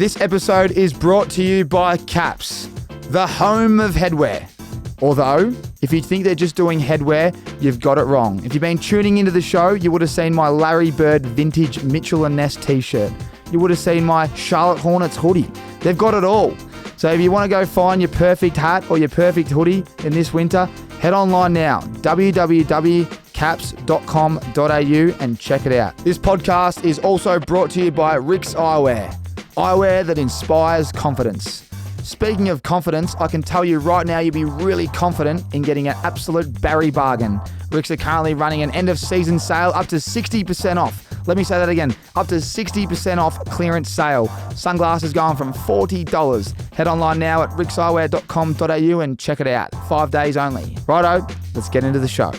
This episode is brought to you by CAPZ, the home of headwear. Although, if you think they're just doing headwear, you've got it wrong. If you've been tuning into the show, you would have seen my Larry Bird vintage Mitchell & Ness t-shirt. You would have seen my Charlotte Hornets hoodie. They've got it all. So if you want to go find your perfect hat or your perfect hoodie in this winter, head online now, www.caps.com.au and check it out. This podcast is also brought to you by RIXX Eyewear, eyewear that inspires confidence. Speaking of confidence, I can tell you right now you'll be really confident in getting an absolute Barry bargain. RIXX are currently running an end of season sale up to 60% off. Let me say that again, up to 60% off clearance sale. Sunglasses going from $40. Head online now at rixeyewear.com.au and check it out. 5 days only. Righto, let's get into the show.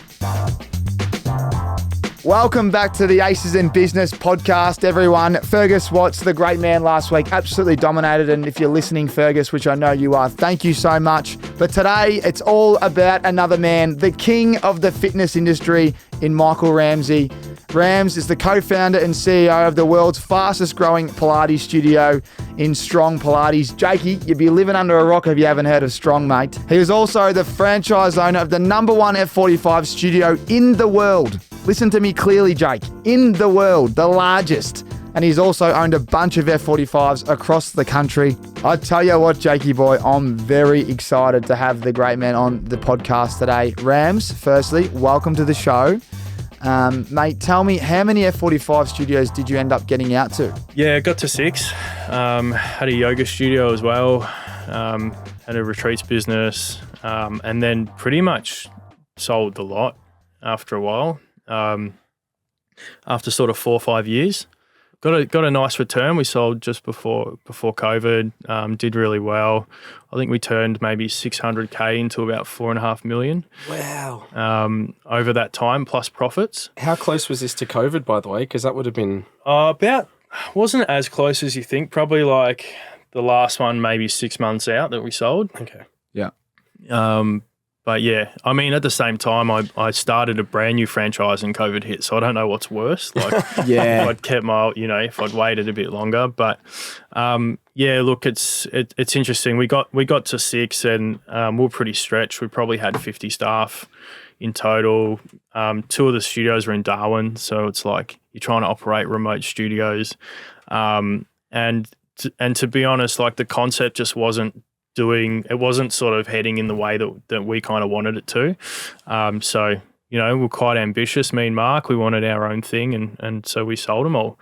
Welcome back to the Aces in Business podcast, everyone. Fergus Watts, the great man last week, absolutely dominated. And if you're listening, Fergus, which I know you are, thank you so much. But today, it's all about another man, the king of the fitness industry in Michael Ramsey. Rams is the co-founder and CEO of the world's fastest growing Pilates studio in Strong Pilates. Jakey, you'd be living under a rock if you haven't heard of Strong, mate. He is also the franchise owner of the number one F45 studio in the world. Listen to me clearly, Jake. In the world, the largest. And he's also owned a bunch of F45s across the country. I tell you what, Jakey boy, I'm very excited to have the great man on the podcast today. Rams, firstly, welcome to the show. Mate, tell me, how many F45 studios did you end up getting out to? Yeah, got to 6. Had a yoga studio as well. Had a retreats business. And then pretty much sold the lot after a while. After sort of 4 or 5 years. Got a nice return. We sold just before COVID. Did really well. I think we turned maybe 600K into about 4.5 million. Wow. Over that time, plus profits. How close was this to COVID, by the way? Because that would have been... Wasn't as close as you think. Probably like the last one, maybe 6 months out that we sold. Okay. Yeah. But yeah, I mean, at the same time, I started a brand new franchise and COVID hit, so I don't know what's worse. Like, Yeah. if I'd kept if I'd waited a bit longer. But yeah, look, it's interesting. We got to 6 and we were pretty stretched. We probably had 50 staff in total. 2 of the studios were in Darwin, so it's like you're trying to operate remote studios. And to be honest, like the concept just wasn't sort of heading in the way that we kind of wanted it to. So, we're quite ambitious, me and Mark. We wanted our own thing and so we sold them all.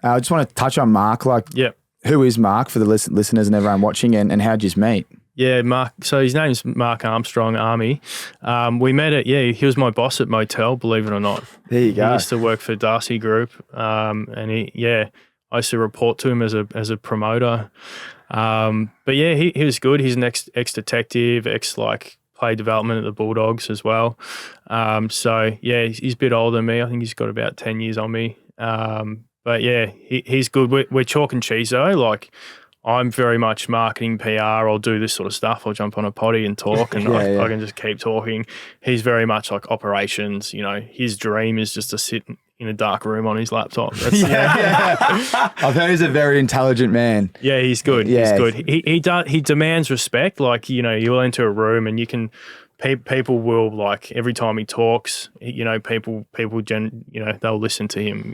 I just want to touch on Mark. Yeah. Who is Mark for the listeners and everyone watching, and how'd you meet? Yeah, Mark. So his name's Mark Armstrong, Army. We met he was my boss at Motel, believe it or not. There you go. He used to work for Darcy Group. And I used to report to him as a promoter. But yeah, he was good. He's an ex-detective, play development at the Bulldogs as well. So yeah, he's a bit older than me. I think he's got about 10 years on me. But yeah, he's good. We're chalk and cheese though. Like I'm very much marketing, PR. I'll do this sort of stuff. I'll jump on a potty and talk and I can just keep talking. He's very much like operations. His dream is just to sit in a dark room on his laptop. I've heard he's a very intelligent man. Yeah, he's good. Yeah. He's good. He demands respect. Like, you'll enter a room and you can, people will like every time he talks, people they'll listen to him,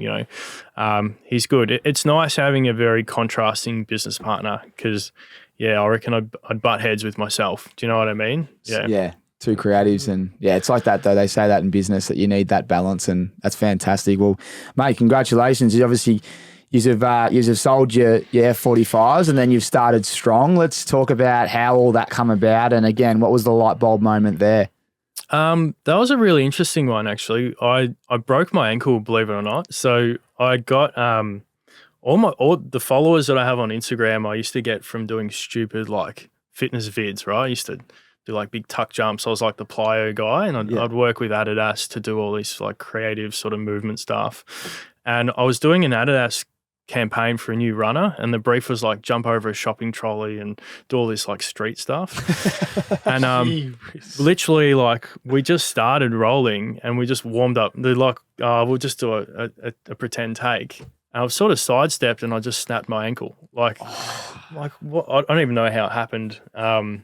he's good. It's nice having a very contrasting business partner because, I reckon I'd butt heads with myself. Do you know what I mean? Yeah. Yeah. Two creatives, and it's like that though. They say that in business that you need that balance, and that's fantastic. Well, mate, congratulations. You've sold your F45s and then you've started Strong. Let's talk about how all that come about, and again, what was the light bulb moment there? That was a really interesting one actually. I broke my ankle, believe it or not. So I got all the followers that I have on Instagram I used to get from doing stupid like fitness vids, right? I used to do like big tuck jumps. I was like the plyo guy, and I'd work with Adidas to do all this like creative sort of movement stuff. And I was doing an Adidas campaign for a new runner, and the brief was like jump over a shopping trolley and do all this like street stuff. And literally like we just started rolling and we just warmed up. They're like, we'll just do a pretend take. And I've sort of sidestepped and I just snapped my ankle. Like what? I don't even know how it happened. And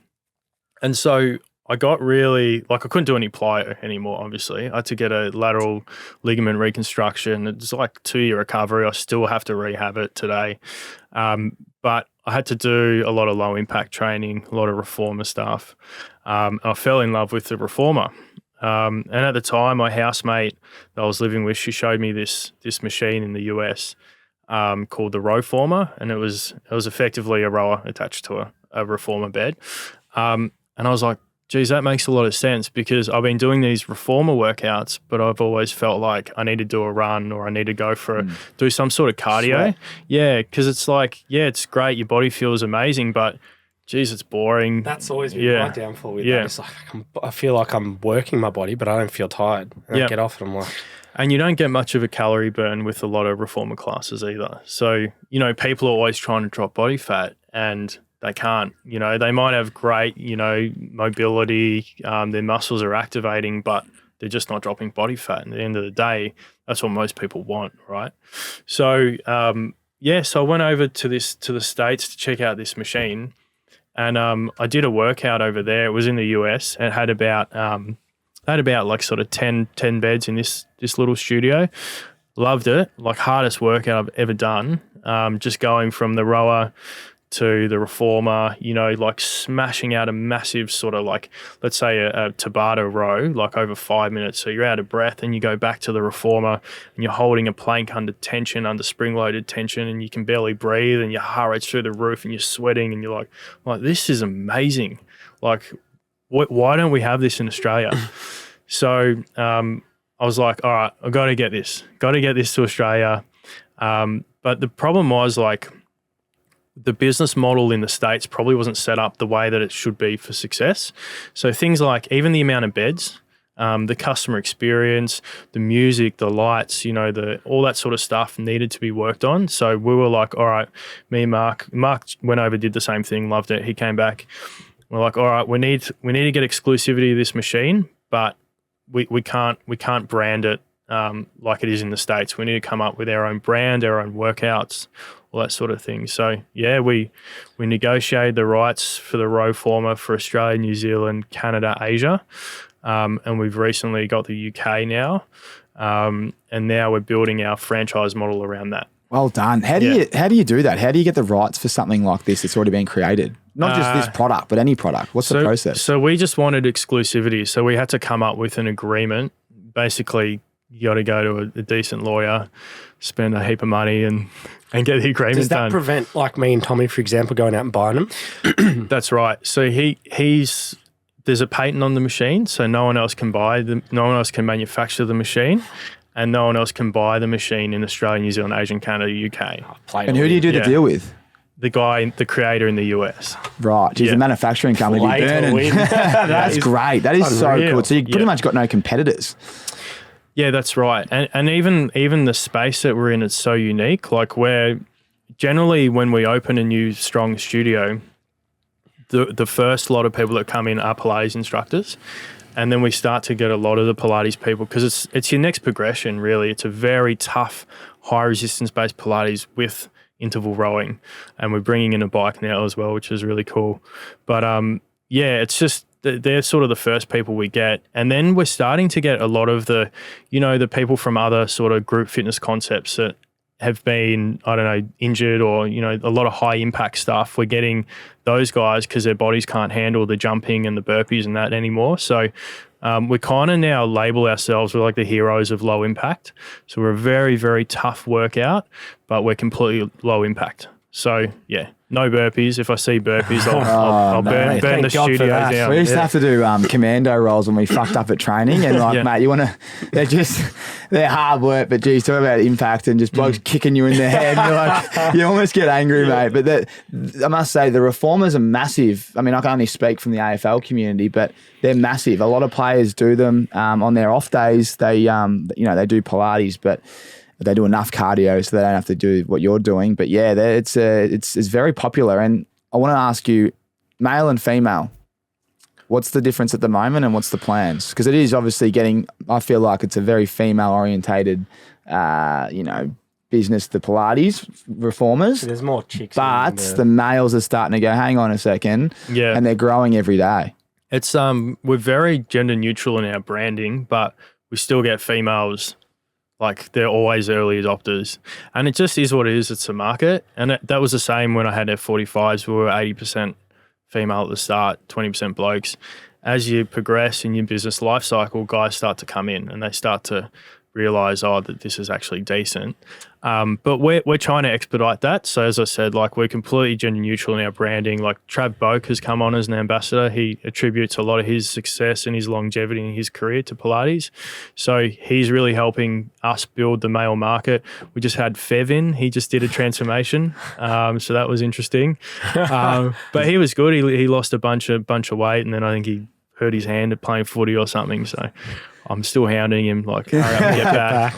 so I got really, like I couldn't do any plyo anymore, obviously. I had to get a lateral ligament reconstruction. It's like 2-year recovery. I still have to rehab it today. But I had to do a lot of low impact training, a lot of reformer stuff. I fell in love with the reformer. And at the time, my housemate that I was living with, she showed me this machine in the US called the Rowformer, and it was effectively a rower attached to a reformer bed. And I was like, geez, that makes a lot of sense, because I've been doing these reformer workouts, but I've always felt like I need to do a run or I need to go for do some sort of cardio. Sweat. Yeah, because it's like, yeah, it's great. Your body feels amazing, but geez, it's boring. That's always been my downfall with that. It's like I feel like I'm working my body, but I don't feel tired. And I get off and I'm like... And you don't get much of a calorie burn with a lot of reformer classes either. So, people are always trying to drop body fat and they can't. They might have great, mobility, their muscles are activating, but they're just not dropping body fat. And at the end of the day, that's what most people want, right? So, so I went over to the States to check out this machine. And I did a workout over there. It was in the US. And it had about like sort of 10 beds in this little studio. Loved it. Like hardest workout I've ever done. Just going from the rower to the reformer, like smashing out a massive sort of like, let's say a Tabata row, like over 5 minutes. So you're out of breath and you go back to the reformer and you're holding a plank under tension, under spring-loaded tension, and you can barely breathe and your heart rate's through the roof and you're sweating and you're like, this is amazing. Like, why don't we have this in Australia? So I was like, all right, I've got to get this to Australia. But the problem was like, the business model in the States probably wasn't set up the way that it should be for success. So things like even the amount of beds, the customer experience, the music, the lights, all that sort of stuff needed to be worked on. So we were like, all right, me and Mark went over, did the same thing, loved it. He came back. We're like, all right, we need to get exclusivity of this machine, but we can't brand it like it is in the States. We need to come up with our own brand, our own workouts, all that sort of thing. So we negotiated the rights for the Rowformer for Australia, New Zealand, Canada, Asia, and we've recently got the UK now, and now we're building our franchise model around that. Well done. How do you do that? How do you get the rights for something like this that's already been created? Not just this product, but any product. What's the process? So we just wanted exclusivity. So we had to come up with an agreement. Basically, you got to go to a decent lawyer, spend a heap of money and get the agreement done. Does that prevent, like me and Tommy, for example, going out and buying them? That's right. So there's a patent on the machine, so no one else can no one else can manufacture the machine, and no one else can buy the machine in Australia, New Zealand, Asia, Canada, UK. And who do you do the deal with? The creator in the US. Right. Geez, the manufacturing company be burning. That's great. That is so cool. So you pretty much got no competitors. Yeah, that's right. And even the space that we're in is so unique. Like we're generally, when we open a new strong studio, the first lot of people that come in are Pilates instructors. And then we start to get a lot of the Pilates people, because it's your next progression, really. It's a very tough, high resistance based Pilates with interval rowing. And we're bringing in a bike now as well, which is really cool. But it's just, they're sort of the first people we get. And then we're starting to get a lot of the people from other sort of group fitness concepts that have been, injured or, a lot of high impact stuff. We're getting those guys because their bodies can't handle the jumping and the burpees and that anymore. So we kind of now label ourselves, we're like the heroes of low impact. So we're a very, very tough workout, but we're completely low impact. So no burpees. If I see burpees, I'll burn the studio down. We used to have to do commando rolls when we fucked up at training, and mate, they're hard work, but geez, talk about impact and just blokes kicking you in the head. You're like, you almost get angry, mate. But I must say, the reformers are massive. I mean, I can only speak from the AFL community, but they're massive. A lot of players do them on their off days. They they do Pilates, but they do enough cardio so they don't have to do what you're doing. But it's very popular. And I want to ask you, male and female, what's the difference at the moment and what's the plans? Because it is obviously I feel like it's a very female orientated, business, the Pilates reformers. There's more chicks. But the males are starting to go, hang on a second. Yeah. And they're growing every day. It's we're very gender neutral in our branding, but we still get females, like they're always early adopters. And it just is what it is. It's a market. And that was the same when I had F45s. We were 80% female at the start, 20% blokes. As you progress in your business life cycle, guys start to come in and they start to realize, that this is actually decent. But we're trying to expedite that. So as I said, like we're completely gender neutral in our branding. Like Trav Boak has come on as an ambassador. He attributes a lot of his success and his longevity in his career to Pilates. So he's really helping us build the male market. We just had Fev in. He just did a transformation. So that was interesting. But he was good. He lost a bunch of weight, and then I think he hurt his hand at playing footy or something. So I'm still hounding him, like, hurry up and get back.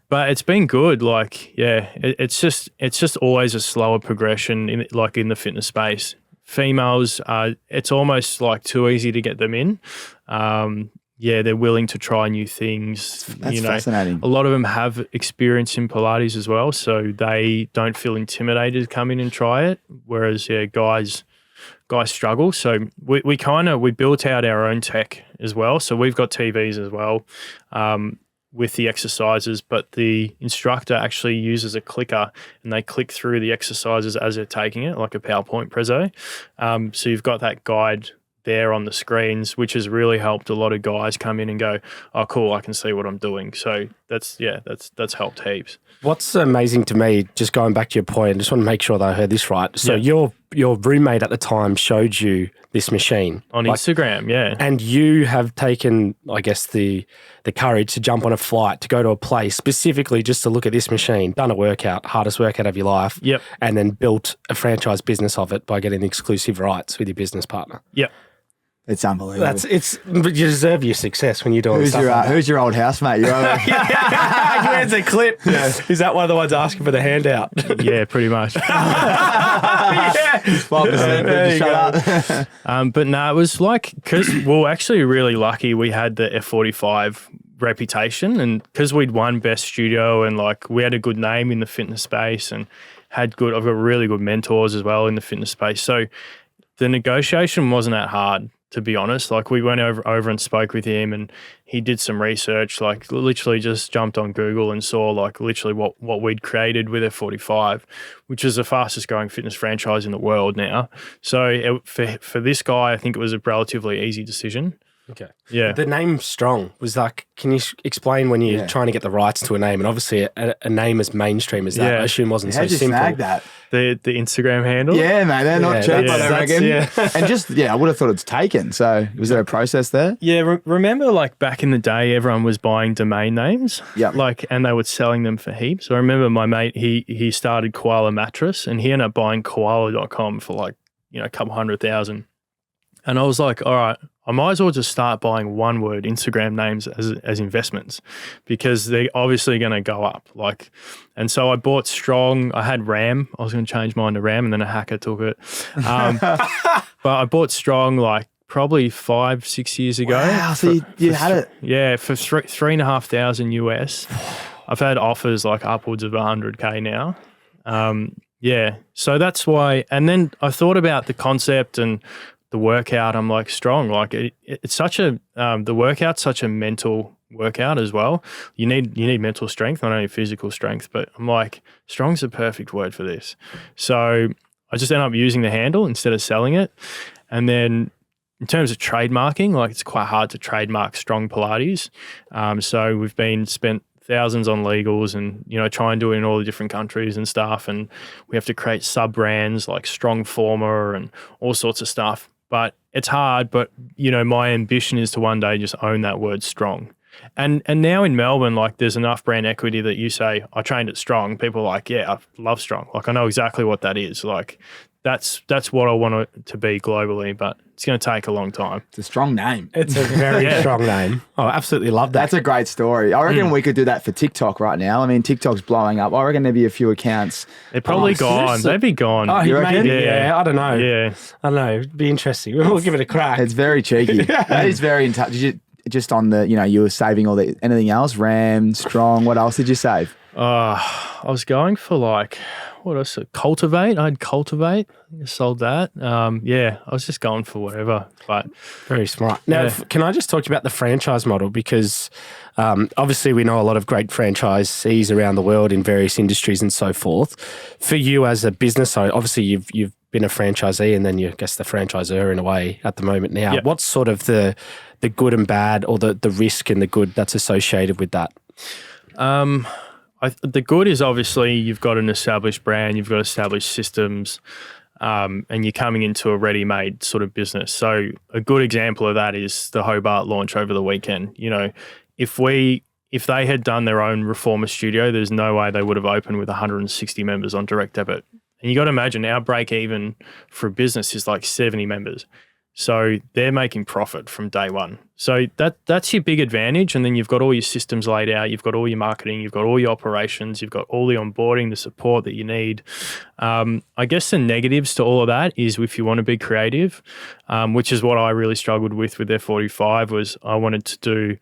But it's been good. Like, yeah, it's just always a slower progression in the fitness space. Females, it's almost like too easy to get them in. They're willing to try new things. That's fascinating. A lot of them have experience in Pilates as well, so they don't feel intimidated to come in and try it. Whereas, guys struggle. So we built out our own tech as well. So we've got TVs as well with the exercises, but the instructor actually uses a clicker and they click through the exercises as they're taking it, like a PowerPoint preso. So you've got that guide there on the screens, which has really helped a lot of guys come in and go, oh, cool, I can see what I'm doing. So that's helped heaps. What's amazing to me, just going back to your point, I just want to make sure that I heard this right. So your roommate at the time showed you this machine. On Instagram, yeah. And you have taken, I guess, the courage to jump on a flight, to go to a place specifically just to look at this machine, done a workout, hardest workout of your life, yep, and then built a franchise business of it by getting the exclusive rights with your business partner. Yep. It's unbelievable. You deserve your success when you're doing stuff like that. Who's your old housemate? Where's the clip? Yeah. Is that one of the ones asking for the handout? Yeah, pretty much. 12%. Shut up. But no, it was like, because we're actually really lucky we had the F45 reputation, and because we'd won Best Studio and like we had a good name in the fitness space and I've got really good mentors as well in the fitness space. So the negotiation wasn't that hard, to be honest. Like we went over and spoke with him and he did some research, like literally just jumped on Google and saw like literally what we'd created with F45, which is the fastest growing fitness franchise in the world now. So for this guy, I think it was a relatively easy decision. Okay. Yeah. The name Strong was like, can you explain when you're trying to get the rights to a name? And obviously a name as mainstream as that, I assume wasn't so simple. How'd you snag that? The Instagram handle? Yeah, mate, they're not cheap, I reckon. And just, I would have thought it's taken. So was there a process there? Yeah, remember like back in the day, everyone was buying domain names? Yeah. Like, and they were selling them for heaps. So I remember my mate, he started Koala Mattress and he ended up buying koala.com for like, a couple $100,000. And I was like, all right, I might as well just start buying one word Instagram names as investments because they're obviously going to go up. Like, and so I bought Strong. I had Ram. I was going to change mine to Ram and then a hacker took it. But I bought Strong like probably 5-6 years ago. Wow, so you had it. Yeah, for $3,500 US. I've had offers like upwards of 100K now. Yeah, so that's why. And then I thought about the concept and the workout. I'm like, Strong, like it's such a the workout's such a mental workout as well. You need mental strength, not only physical strength, but I'm like, Strong's the perfect word for this. So I just end up using the handle instead of selling it. And then in terms of trademarking, like it's quite hard to trademark Strong Pilates. So we've spent thousands on legals and, try and do it in all the different countries and stuff. And we have to create sub-brands like Strong Former and all sorts of stuff. But it's hard, but, my ambition is to one day just own that word Strong. And now in Melbourne, like there's enough brand equity that you say, I trained at Strong. People are like, yeah, I love Strong. Like I know exactly what that is. Like that's what I want it to be globally, but it's going to take a long time. It's a strong name. It's a very strong name. Oh, I absolutely love that. That's a great story. I reckon we could do that for TikTok right now. I mean, TikTok's blowing up. I reckon there'd be a few accounts. They're probably gone. They'd be gone. Oh, maybe. Yeah, I don't know. Yeah. I don't know. It'd be interesting. We'll give it a crack. It's very cheeky. That is very in touch. just on the, you were saving all the, anything else? Ram, Strong, what else did you save? I was going for like, what else? Cultivate. I had Cultivate. I sold that. I was just going for whatever. But very smart. Now, can I just talk to you about the franchise model? Because obviously we know a lot of great franchisees around the world in various industries and so forth. For you as a business owner, obviously you've been a franchisee and then you guess the franchisor in a way at the moment now. Yep. What's sort of the good and bad, or the risk and the good that's associated with that? The good is obviously you've got an established brand, you've got established systems, and you're coming into a ready-made sort of business. So a good example of that is the Hobart launch over the weekend. If they had done their own reformer studio, there's no way they would have opened with 160 members on direct debit. And you got to imagine our break even for a business is like 70 members. So they're making profit from day one. So that's your big advantage. And then you've got all your systems laid out. You've got all your marketing. You've got all your operations. You've got all the onboarding, the support that you need. I guess the negatives to all of that is if you want to be creative, which is what I really struggled with F45, was I wanted to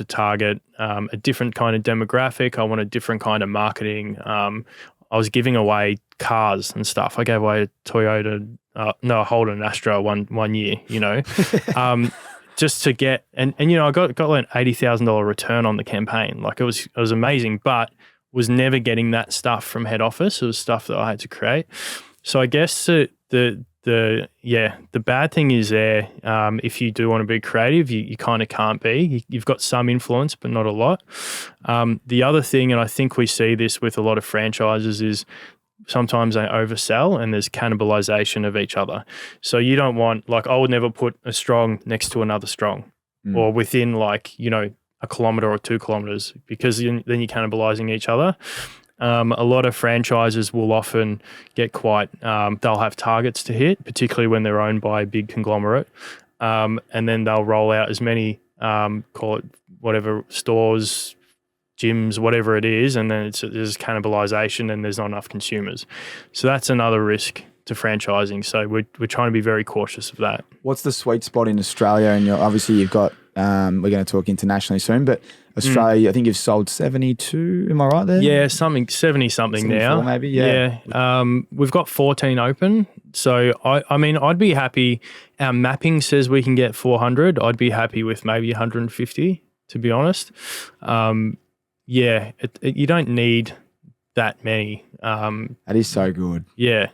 target a different kind of demographic. I wanted different kind of marketing. I was giving away cars and stuff. I gave away a Toyota, a Holden Astra one year, just to get, and I got like an $80,000 return on the campaign. Like it was amazing, but was never getting that stuff from head office. It was stuff that I had to create. So I guess the bad thing is there, if you do want to be creative, you kind of can't be. You've got some influence, but not a lot. The other thing, and I think we see this with a lot of franchises, is sometimes they oversell and there's cannibalization of each other. So you don't want, like, I would never put a Strong next to another Strong or within like, a kilometre or 2 kilometres, because then you're cannibalizing each other. A lot of franchises will often get quite, they'll have targets to hit, particularly when they're owned by a big conglomerate. And then they'll roll out as many, call it whatever, stores, gyms, whatever it is. And then there's cannibalization and there's not enough consumers. So that's another risk to franchising. So we're trying to be very cautious of that. What's the sweet spot in Australia? And obviously you've got, we're going to talk internationally soon, but Australia, I think you've sold 72. Am I right there? Yeah, 70 something now. Maybe, yeah. We've got 14 open. So I mean, I'd be happy. Our mapping says we can get 400. I'd be happy with maybe 150, to be honest. You don't need that many. That is so good. Yeah.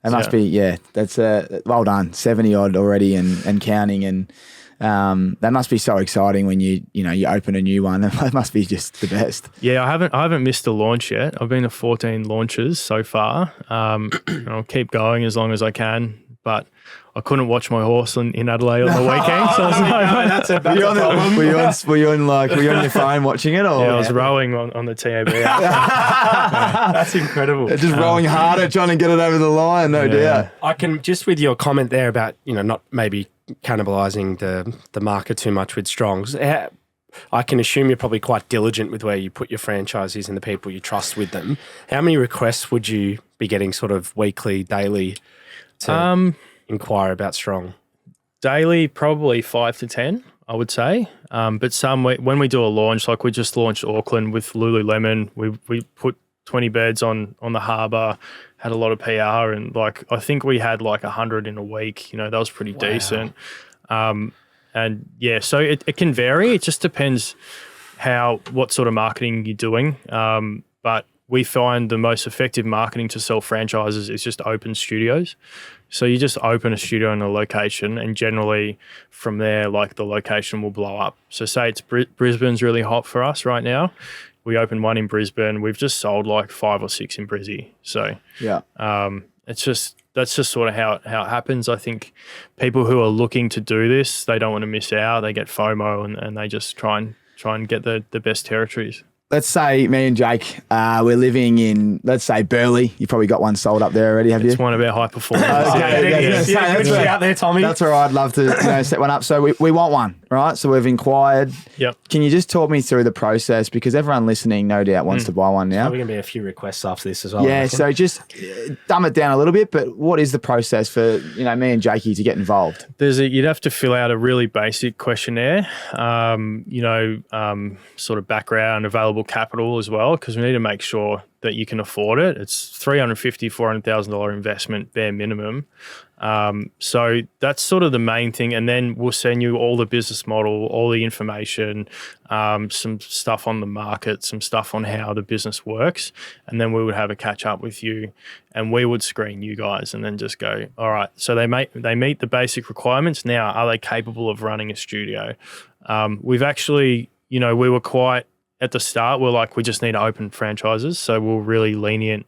That must be, that's well done. 70 odd already and counting, and that must be so exciting when you open a new one. That must be just the best. Yeah, I haven't missed a launch yet. I've been to 14 launches so far. And I'll keep going as long as I can, but I couldn't watch my horse in Adelaide on the weekend. So were you on your phone watching it? Or? Yeah, I was rowing on the TAB. That's incredible. Just rowing harder, trying to get it over the line, no doubt. I can, just with your comment there about, not maybe cannibalizing the market too much with Strongs, I can assume you're probably quite diligent with where you put your franchisees and the people you trust with them. How many requests would you be getting sort of weekly, daily to inquire about Strong? Daily, probably 5 to 10, I would say. But when we do a launch, like we just launched Auckland with Lululemon, we put 20 beds on the harbour, had a lot of PR, and like I think we had like 100 in a week. That was pretty decent. And yeah, so it can vary. It just depends what sort of marketing you're doing. But we find the most effective marketing to sell franchises is just open studios. So you just open a studio in a location, and generally from there, like the location will blow up. So say it's Brisbane's really hot for us right now. We opened one in Brisbane. We've just sold like 5 or 6 in Brizzy. So yeah, that's just sort of how it happens. I think people who are looking to do this, they don't want to miss out. They get FOMO and they just try and get the best territories. Let's say me and Jake, we're living in, let's say, Burleigh. You've probably got one sold up there already, have you? It's one of our high performers. Good out there, Tommy. That's all right. I'd love to set one up. So we want one. right? So we've inquired. Yep. Can you just talk me through the process? Because everyone listening, no doubt, wants to buy one now. Probably going to be a few requests after this as well. Yeah, so just dumb it down a little bit, but what is the process for, me and Jakey to get involved? You'd have to fill out a really basic questionnaire, sort of background, available capital as well, because we need to make sure that you can afford it. It's $350,000, $400,000 investment bare minimum. So that's sort of the main thing. And then we'll send you all the business model, all the information, some stuff on the market, some stuff on how the business works. And then we would have a catch up with you and we would screen you guys and then just go, all right, so they meet the basic requirements. Now, are they capable of running a studio? We've actually, we were quite at the start, we're like, we just need to open franchises. So we're really lenient,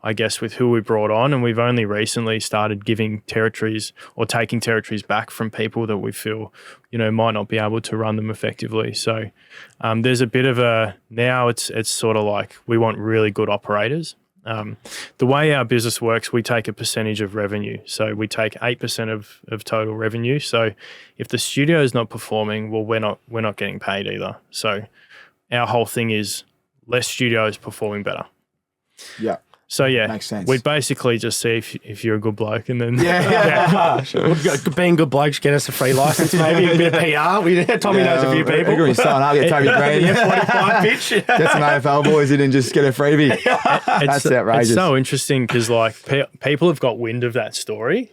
I guess, with who we brought on. And we've only recently started giving territories or taking territories back from people that we feel, might not be able to run them effectively. So there's a bit of now it's sort of like we want really good operators. The way our business works, we take a percentage of revenue. So we take 8% of total revenue. So if the studio is not performing, well, we're not getting paid either. So our whole thing is less studios performing better. Yeah. So yeah, makes sense. We basically just see if you're a good bloke, and then Sure. Being good blokes get us a free license, maybe a bit of PR. Tommy knows a few people. We're sign up, get Toby Green. 45 pitch. Get some AFL boys in and just get a freebie. That's outrageous. It's so interesting because people have got wind of that story,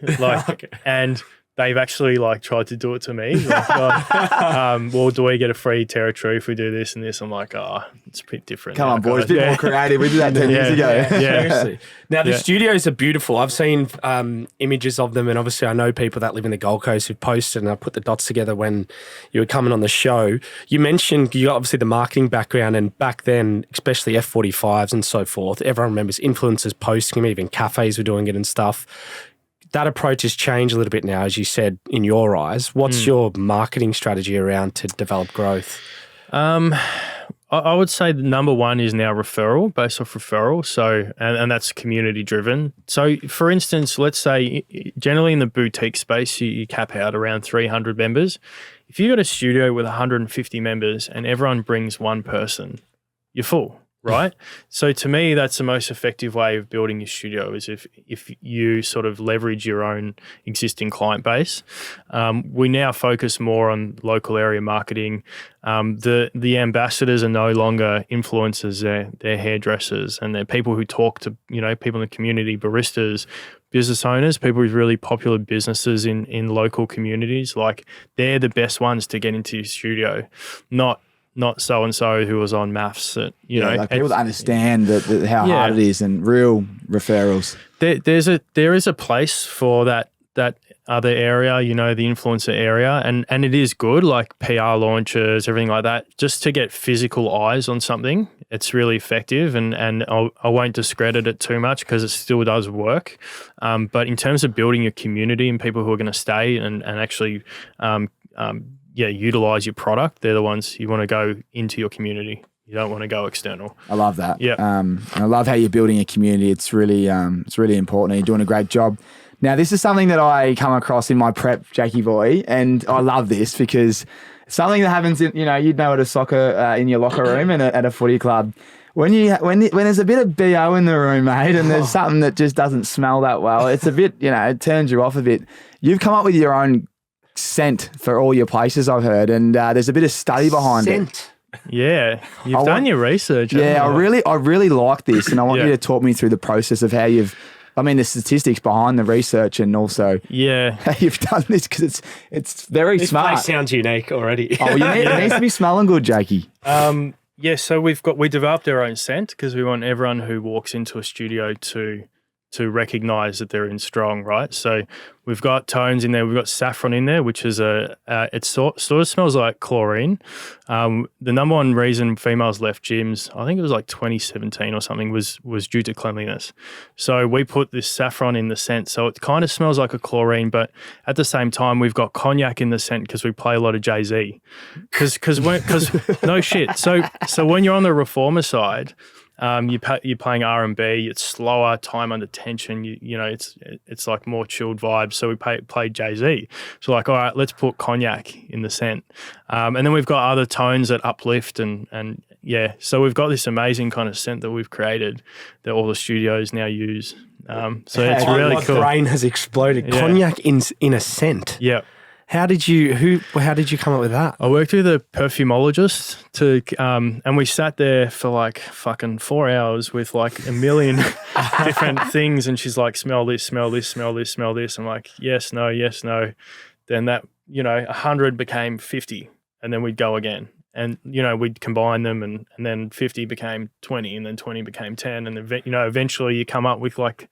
and they've actually tried to do it to me. Well, do we get a free territory if we do this and this? I'm like, it's a bit different. Come on, boys, a bit more creative. We did that 10 years ago. Yeah. Seriously. Now, the studios are beautiful. I've seen images of them, and obviously I know people that live in the Gold Coast who've posted, and I put the dots together when you were coming on the show. You mentioned you got obviously the marketing background, and back then, especially F45s and so forth, everyone remembers influencers posting them, even cafes were doing it and stuff. That approach has changed a little bit now, as you said, in your eyes. What's your marketing strategy around to develop growth? I would say the number one is now referral, based off referral. So, and that's community driven. So for instance, let's say generally in the boutique space, you cap out around 300 members. If you've got a studio with 150 members and everyone brings one person, you're full. Right. So to me, that's the most effective way of building your studio is if you sort of leverage your own existing client base. We now focus more on local area marketing. The ambassadors are no longer influencers, they're hairdressers, and they're people who talk to, people in the community, baristas, business owners, people with really popular businesses in local communities. They're the best ones to get into your studio, not so-and-so who was on maths. People that understand how hard it is and real referrals. There is a place for that other area, the influencer area, and it is good, like PR launches, everything like that, just to get physical eyes on something. It's really effective, and I won't discredit it too much because it still does work. But in terms of building your community and people who are going to stay and actually utilize your product, they're the ones you want to go into your community. You don't want to go external. I love that. Yeah. And I love how you're building a community. It's really important. And you're doing a great job. Now, this is something that I come across in my prep, Jakey boy, and I love this because something that happens in, you'd know at a soccer in your locker room and at a footy club. When there's a bit of BO in the room, mate, and there's something that just doesn't smell that well, it's a bit, it turns you off a bit. You've come up with your own scent for all your places, I've heard, and there's a bit of study behind it. Yeah, you've done your research. Yeah, I really like this, and I want you to talk me through the process of how the statistics behind the research, and also how you've done this, because it's very smart. This place sounds unique already. It needs to be smelling good, Jakey. So we developed our own scent because we want everyone who walks into a studio to recognize that they're in strong, right? So we've got tones in there. We've got saffron in there, which is it sort of smells like chlorine. The number one reason females left gyms, I think it was 2017 or something, was due to cleanliness. So we put this saffron in the scent. So it kind of smells like a chlorine, but at the same time, we've got cognac in the scent because we play a lot of Jay-Z. Because no shit. So when you're on the reformer side, You're playing R&B. It's slower, time under tension. You know, it's like more chilled vibes. So we played Jay-Z. So like, all right, let's put cognac in the scent. And then we've got other tones that uplift and yeah. So we've got this amazing kind of scent that we've created that all the studios now use. So it's really cool. My brain has exploded. Yeah. Cognac in a scent. Yeah. How did you come up with that? I worked with a perfumologist and we sat there for like fucking 4 hours with like a million different things. And she's like, smell this, smell this, smell this, smell this. I'm like, yes, no, yes, no. Then that, 100 became 50 and then we'd go again. And, we'd combine them and then 50 became 20 and then 20 became 10. And, eventually you come up with like,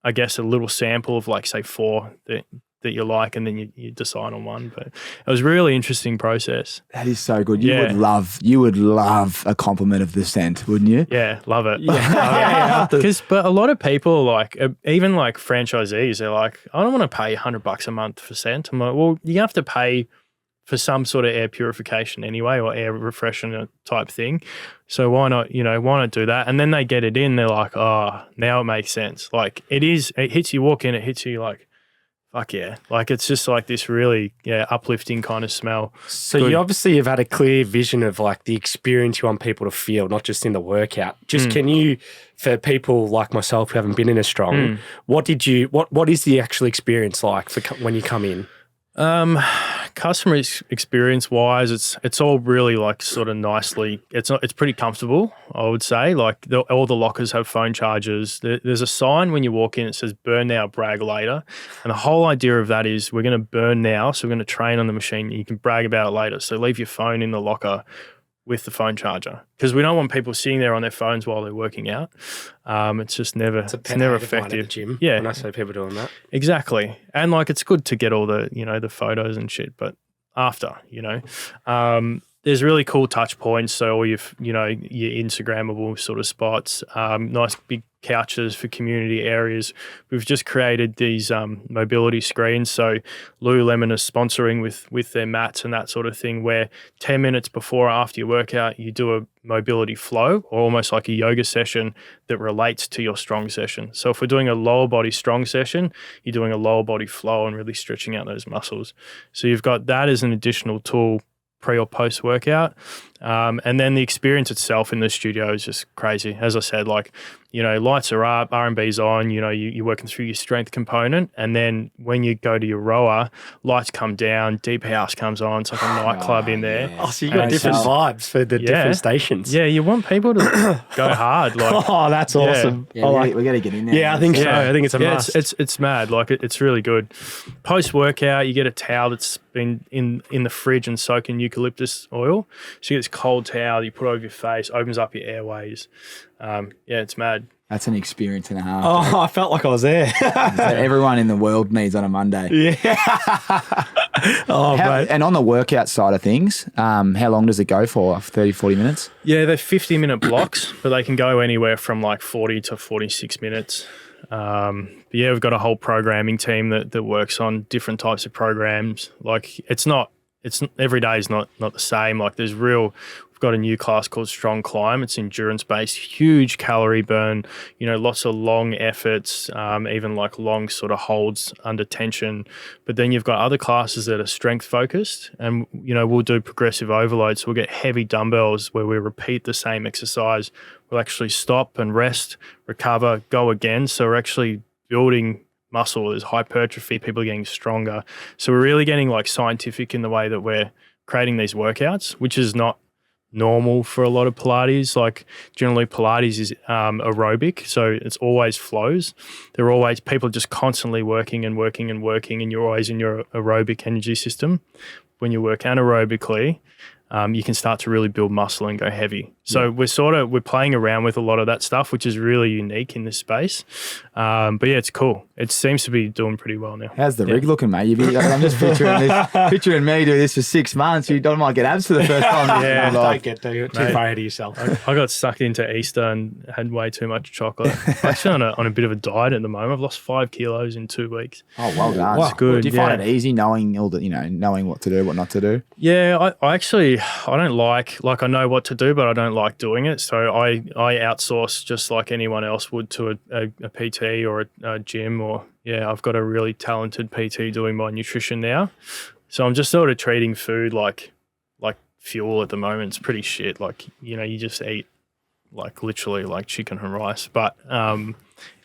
I guess, a little sample of like, say 4 that you like, and then you decide on one. But it was a really interesting process. That is so good. You would love a compliment of the scent, wouldn't you? Yeah, love it. Yeah. But a lot of people, like, even like franchisees, they're like, I don't want to pay $100 a month for scent. I'm like, well, you have to pay for some sort of air purification anyway, or air refreshener type thing. So why not do that? And then they get it in, they're like, oh, now it makes sense. Like it hits you, walk in, it hits you like, fuck yeah. Like it's just like this really, uplifting kind of smell. So you obviously have had a clear vision of like the experience you want people to feel, not just in the workout. Just can you, for people like myself who haven't been in a strong, what is the actual experience like when you come in? Customer experience wise, it's all really like sort of nicely. It's pretty comfortable, I would say. Like all the lockers have phone chargers. There's a sign when you walk in. It says "Burn now, brag later," and the whole idea of that is we're going to burn now, so we're going to train on the machine. You can brag about it later. So leave your phone in the locker with the phone charger, because we don't want people sitting there on their phones while they're working out. It's just never effective. At the gym, yeah, when I see people doing that, exactly. And like it's good to get all the the photos and shit, but after there's really cool touch points. So all your Instagrammable sort of spots, nice big couches for community areas. We've just created these mobility screens. So Lululemon is sponsoring with their mats and that sort of thing, where 10 minutes before or after your workout, you do a mobility flow, or almost like a yoga session that relates to your strong session. So if we're doing a lower body strong session, you're doing a lower body flow and really stretching out those muscles. So you've got that as an additional tool pre or post workout. And then the experience itself in the studio is just crazy. As I said, like, lights are up, R&B's on, you're working through your strength component. And then when you go to your rower, lights come down, deep house comes on. It's like a nightclub in there. Yeah. Oh, so you've got different vibes for the different stations. Yeah, you want people to go hard. Like, oh, that's awesome. Yeah, we got to get in there. Yeah, I think so. I think it's a must. It's mad. Like it's really good. Post workout, you get a towel that's been in the fridge and soaked in eucalyptus oil. So you get this cold towel you put over your face, opens up your airways. It's mad. That's an experience and a half. Oh, I felt like I was there. That everyone in the world needs on a Monday. Yeah. Mate. And on the workout side of things, how long does it go for? 30, 40 minutes? Yeah, they're 50-minute blocks, but they can go anywhere from like 40 to 46 minutes. But yeah, we've got a whole programming team that works on different types of programs. Like it's every day is not the same. Like we've got a new class called Strong Climb. It's endurance based, huge calorie burn, lots of long efforts, even like long sort of holds under tension. But then you've got other classes that are strength focused, and we'll do progressive overload. So we'll get heavy dumbbells where we repeat the same exercise. We'll actually stop and rest, recover, go again. So we're actually building muscle. There's hypertrophy, people are getting stronger. So we're really getting like scientific in the way that we're creating these workouts, which is not normal for a lot of Pilates. Like generally Pilates is aerobic, so it's always flows. People are just constantly working and working and working, and you're always in your aerobic energy system. When you work anaerobically, you can start to really build muscle and go heavy. So we're playing around with a lot of that stuff, which is really unique in this space. But yeah, it's cool. It seems to be doing pretty well now. How's the rig looking, mate? I'm just picturing me doing this for 6 months. You don't might get abs for the first time. Yeah, don't get too far ahead of yourself. I got sucked into Easter and had way too much chocolate. I'm actually on a bit of a diet at the moment. I've lost 5 kilos in 2 weeks. Oh, well done. That's good. Do you find it easy knowing all the, knowing what to do, what not to do? Yeah, I actually don't like I know what to do, but I don't like doing it. So I outsource just like anyone else would to a PT or a gym, or I've got a really talented PT doing my nutrition now. So I'm just sort of treating food like fuel at the moment. It's pretty shit. Like, you just eat like literally like chicken and rice, but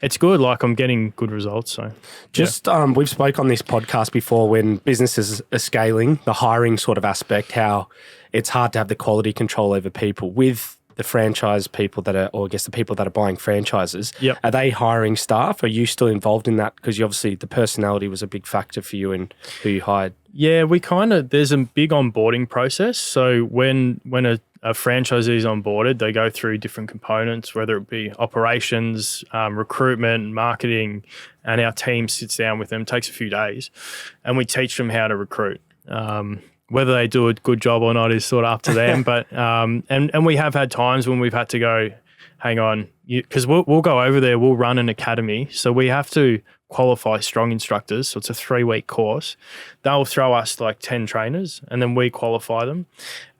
it's good. Like, I'm getting good results. So we've spoke on this podcast before when businesses are scaling, the hiring sort of aspect, how it's hard to have the quality control over people with the franchise people that are, or I guess the people that are buying franchises. Yep. Are they hiring staff? Are you still involved in that? Because obviously the personality was a big factor for you and who you hired. Yeah, there's a big onboarding process. So when a franchisee is onboarded, they go through different components, whether it be operations, recruitment, marketing, and our team sits down with them. It takes a few days, and we teach them how to recruit. Whether they do a good job or not is sort of up to them. But and we have had times when we've had to go, hang on, because we'll go over there, we'll run an academy, so we have to qualify strong instructors. So it's a 3-week course. They'll throw us like 10 trainers, and then we qualify them.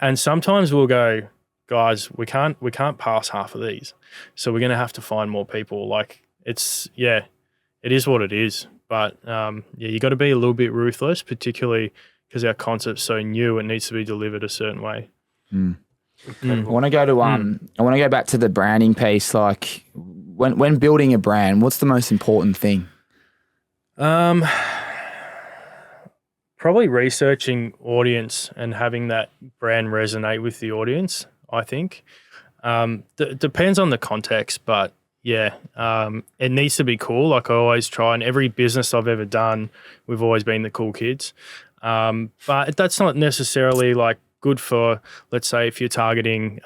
And sometimes we'll go, guys, we can't pass half of these, so we're going to have to find more people. Like, it is what it is. But you got to be a little bit ruthless, particularly because our concept's so new. It needs to be delivered a certain way. I want to go to I want to go back to the branding piece. Like, when building a brand, what's the most important thing? Probably researching audience and having that brand resonate with the audience, I think. Depends on the context, but it needs to be cool. Like, I always try, and every business I've ever done, we've always been the cool kids. But that's not necessarily like good for, let's say, if you're targeting,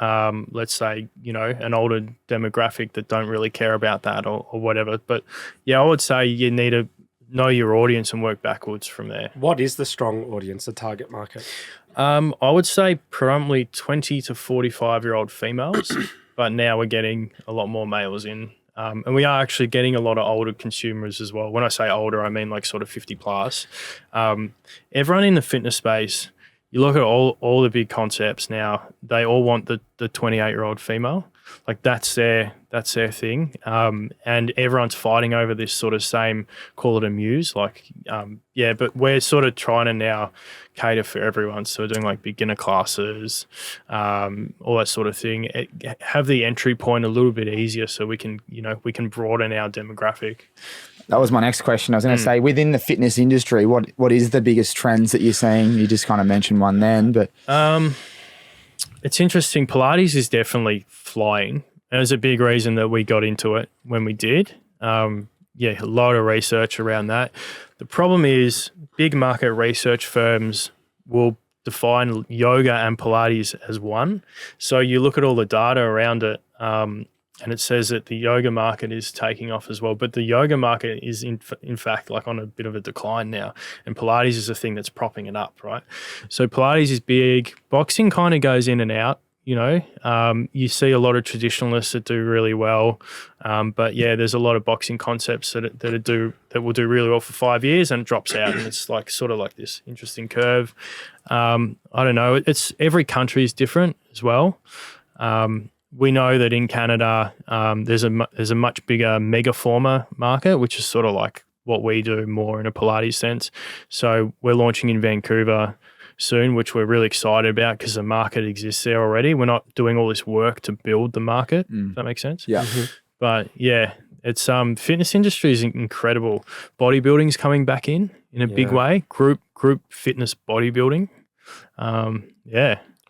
let's say, an older demographic that don't really care about that or whatever. But I would say you need to know your audience and work backwards from there. What is the strong audience, the target market? I would say predominantly 20 to 45-year-old females, but now we're getting a lot more males in. And we are actually getting a lot of older consumers as well. When I say older, I mean like sort of 50 plus. Everyone in the fitness space, you look at all the big concepts now, they all want the 28-year-old female. Like, that's their thing. And everyone's fighting over this sort of same, call it a muse. Like, but we're sort of trying to now cater for everyone. So we're doing like beginner classes, all that sort of thing. Have the entry point a little bit easier so we can broaden our demographic. That was my next question. I was going to say, within the fitness industry, what is the biggest trends that you're seeing? You just kind of mentioned one then, but it's interesting. Pilates is definitely flying. And there's a big reason that we got into it when we did. A lot of research around that. The problem is big market research firms will define yoga and Pilates as one. So you look at all the data around it, and it says that the yoga market is taking off as well. But the yoga market is in fact like on a bit of a decline now. And Pilates is the thing that's propping it up, right? So Pilates is big. Boxing kind of goes in and out, You see a lot of traditionalists that do really well. But there's a lot of boxing concepts that will do really well for 5 years and it drops out. And it's like sort of like this interesting curve. I don't know. It's every country is different as well. We know that in Canada, there's a much bigger megaformer market, which is sort of like what we do more in a Pilates sense. So we're launching in Vancouver soon, which we're really excited about because the market exists there already. We're not doing all this work to build the market. Does that make sense? Yeah. But it's fitness industry is incredible. Bodybuilding's coming back in a big way. Group fitness bodybuilding.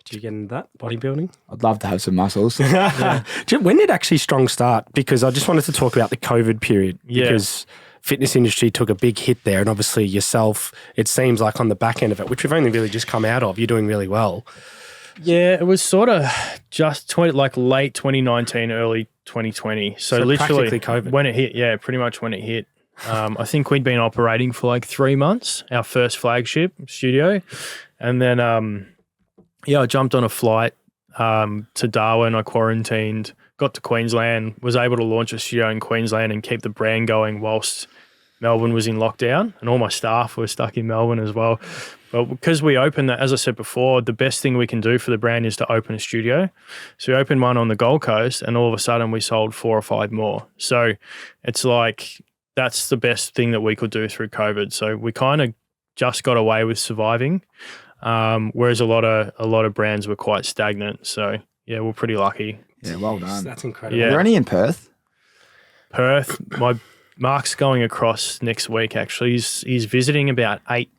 Did you get into that, bodybuilding? I'd love to have some muscles. When did actually Strong start? Because I just wanted to talk about the COVID period because fitness industry took a big hit there. And obviously yourself, it seems like on the back end of it, which we've only really just come out of, you're doing really well. Yeah, it was sort of just late 2019, early 2020. So literally practically COVID. When it hit, pretty much when it hit. I think we'd been operating for like 3 months, our first flagship studio. And then I jumped on a flight to Darwin. I quarantined, got to Queensland, was able to launch a studio in Queensland and keep the brand going whilst Melbourne was in lockdown, and all my staff were stuck in Melbourne as well. But because we opened that, as I said before, the best thing we can do for the brand is to open a studio. So we opened one on the Gold Coast, and all of a sudden we sold 4 or 5 more. So it's like that's the best thing that we could do through COVID. So we kind of just got away with surviving, whereas a lot of brands were quite stagnant. So yeah, we're pretty lucky. Yeah, well done. That's incredible. Yeah. Are there any in Perth? Perth, Mark's going across next week. Actually, he's visiting about eight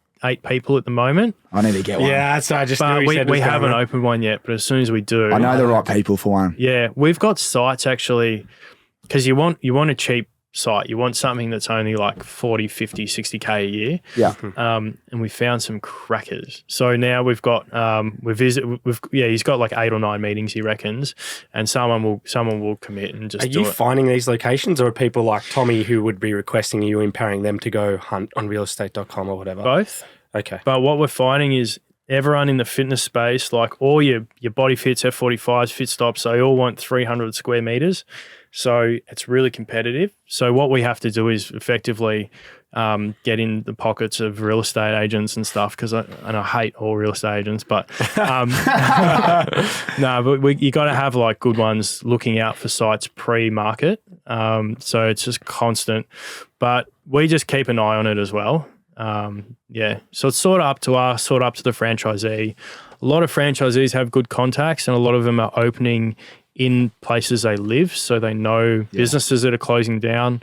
people at the moment. I need to get one. Yeah, so I just But knew we haven't opened one yet. But as soon as we do, I know the right people for one. yeah, we've got sites actually, because you want a cheap site. You want something that's only like 40, 50, 60K a year. Yeah. And we found some crackers. So now we've got he's got like 8 or 9 meetings, he reckons, and someone will commit and just Are you finding these locations, or are people like Tommy who would be requesting you, empowering them to go hunt on realestate.com or whatever? both. Okay. But what we're finding is everyone in the fitness space, like all your body fits, F45s, fit stops, they all want 300 square meters. So it's really competitive. So what we have to do is effectively get in the pockets of real estate agents and stuff, because I hate all real estate agents, but you got to have like good ones looking out for sites pre-market. So it's just constant, but we just keep an eye on it as well. So it's sort of up to us, sort of up to the franchisee. A lot of franchisees have good contacts, and a lot of them are opening in places they live, so they know businesses that are closing down.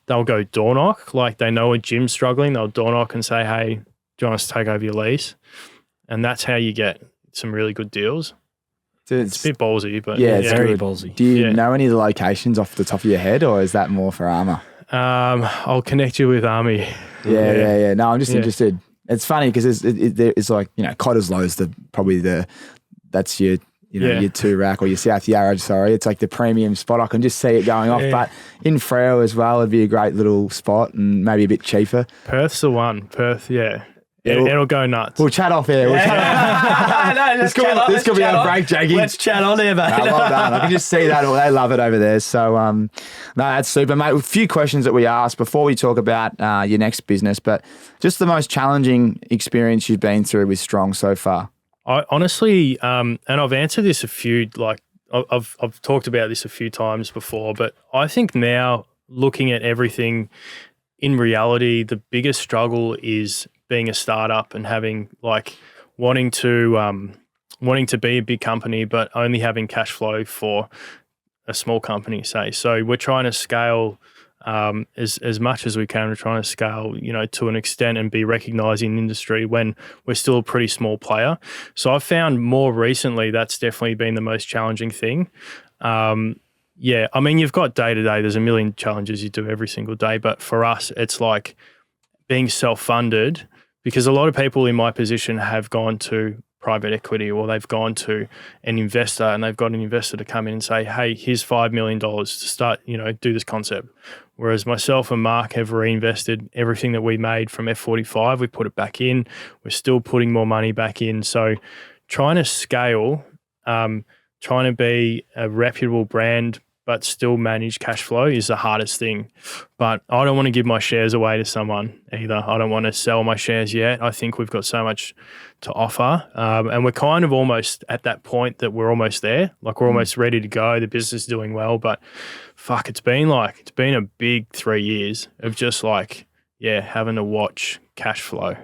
They'll go door knock, like they know a gym's struggling, they'll door knock and say, hey, do you want us to take over your lease? And that's how you get some really good deals. Dude, it's a bit ballsy, but it's very good. ballsy. Do you know any of the locations off the top of your head, or is that more for Armour? I'll connect you with Army. Yeah. No, I'm just interested. It's funny because it's like, Cottesloe's that's your your 2 rack or your South Yarra, it's like the premium spot. I can just see it going off. But in Freo as well, it'd be a great little spot and maybe a bit cheaper. Perth's the one. Perth, it'll go nuts. We'll chat off here. This could be a break, Jackie. Let's chat on here, mate. Well done. I can just see that. They love it over there. So, no, that's super, mate. A few questions that we asked before we talk about your next business, but just the most challenging experience you've been through with Strong so far. I honestly, and I've answered this a few, like I've talked about this a few times before, but I think now looking at everything in reality, the biggest struggle is being a startup and having wanting to be a big company, but only having cash flow for a small company, say. So we're trying to scale as much as we can. We're trying to scale, to an extent and be recognised in the industry when we're still a pretty small player. So I've found more recently that's definitely been the most challenging thing. You've got day to day. There's a million challenges you do every single day, but for us, it's like being self-funded, because a lot of people in my position have gone to private equity, or they've gone to an investor and they've got an investor to come in and say, hey, here's $5 million to start, do this concept. Whereas myself and Mark have reinvested everything that we made from F45. We put it back in. We're still putting more money back in. So trying to scale, trying to be a reputable brand, but still manage cash flow is the hardest thing. But I don't want to give my shares away to someone either. I don't want to sell my shares yet. I think we've got so much to offer. And we're kind of almost at that point that we're almost there. Like we're almost ready to go. The business is doing well, but fuck, it's been a big 3 years of just having to watch cash flow.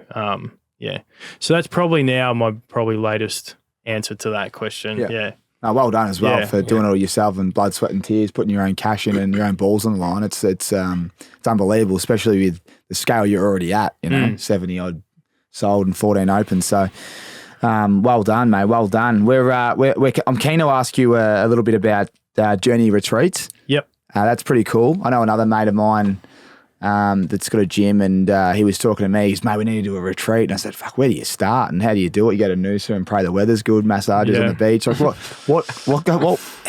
So that's probably now my latest answer to that question. Yeah. No, well done as well for doing it all yourself and blood, sweat and tears, putting your own cash in and your own balls on the line. It's unbelievable, especially with the scale you're already at, 70 odd sold and 14 open. So well done, mate. Well done. I'm keen to ask you a little bit about Journey Retreats. Yep. That's pretty cool. I know another mate of mine that's got a gym, and he was talking to me. He's, mate, we need to do a retreat. And I said, fuck, where do you start and how do you do it? You go to Noosa and pray the weather's good, massages on the beach. Like,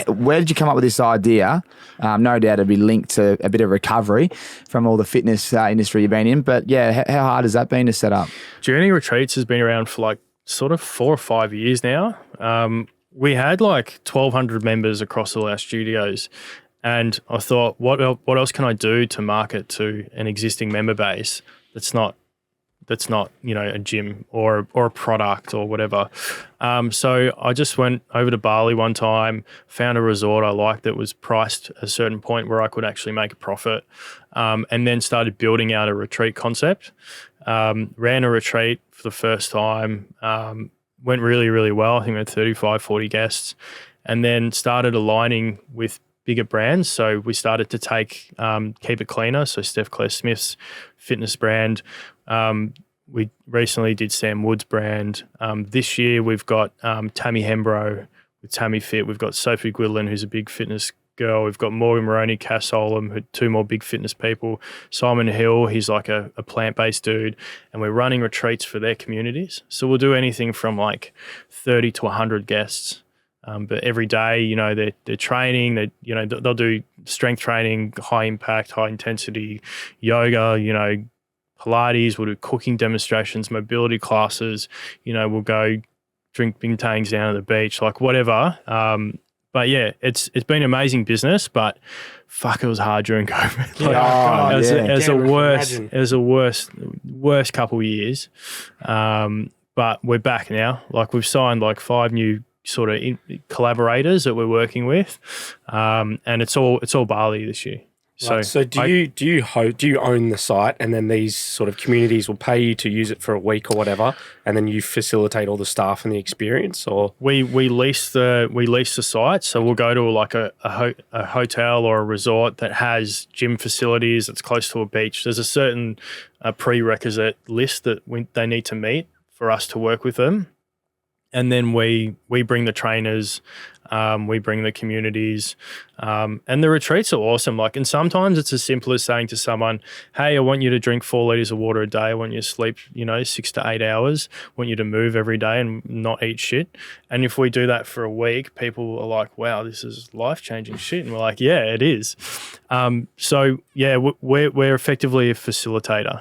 where did you come up with this idea? No doubt it'd be linked to a bit of recovery from all the fitness industry you've been in. But how hard has that been to set up? Journey Retreats has been around for sort of 4 or 5 years now. We had 1,200 members across all our studios. And I thought, what else can I do to market to an existing member base that's not that's not, you know, a gym or a product or whatever. So I just went over to Bali one time, found a resort I liked that was priced at a certain point where I could actually make a profit, and then started building out a retreat concept. Ran a retreat for the first time, went really, really well. I think we had 35, 40 guests, and then started aligning with bigger brands. So we started to take Keep It Cleaner, so Steph Claire Smith's fitness brand. We recently did Sam Wood's brand. This year we've got Tammy Hembrow with Tammy Fit. We've got Sophie Gwydlin, who's a big fitness girl. We've got Morgan Moroney, Cass Solom, two more big fitness people. Simon Hill, he's like a plant-based dude. And we're running retreats for their communities. So we'll do anything from like 30 to 100 guests. But every day, you know, they're training, they'll do strength training, high impact, high intensity, yoga, you know, Pilates, we'll do cooking demonstrations, mobility classes, you know, we'll go drink bintangs down at the beach, like whatever. But yeah, it's been amazing business, but fuck, it was hard during COVID. It was a worst couple of years. But we're back now. Like we've signed like 5 new sort of collaborators that we're working with, and it's all Bali this year. So do you own the site, and then these sort of communities will pay you to use it for a week or whatever, and then you facilitate all the staff and the experience, or we lease the site, so we'll go to like a hotel or a resort that has gym facilities that's close to a beach. There's a certain prerequisite list that they need to meet for us to work with them. And then we bring the trainers, we bring the communities, and the retreats are awesome. Like, and sometimes it's as simple as saying to someone, "Hey, I want you to drink 4 liters of water a day. I want you to sleep, 6 to 8 hours. I want you to move every day and not eat shit." And if we do that for a week, people are like, "Wow, this is life-changing shit." And we're like, "Yeah, it is." So yeah, we're effectively a facilitator,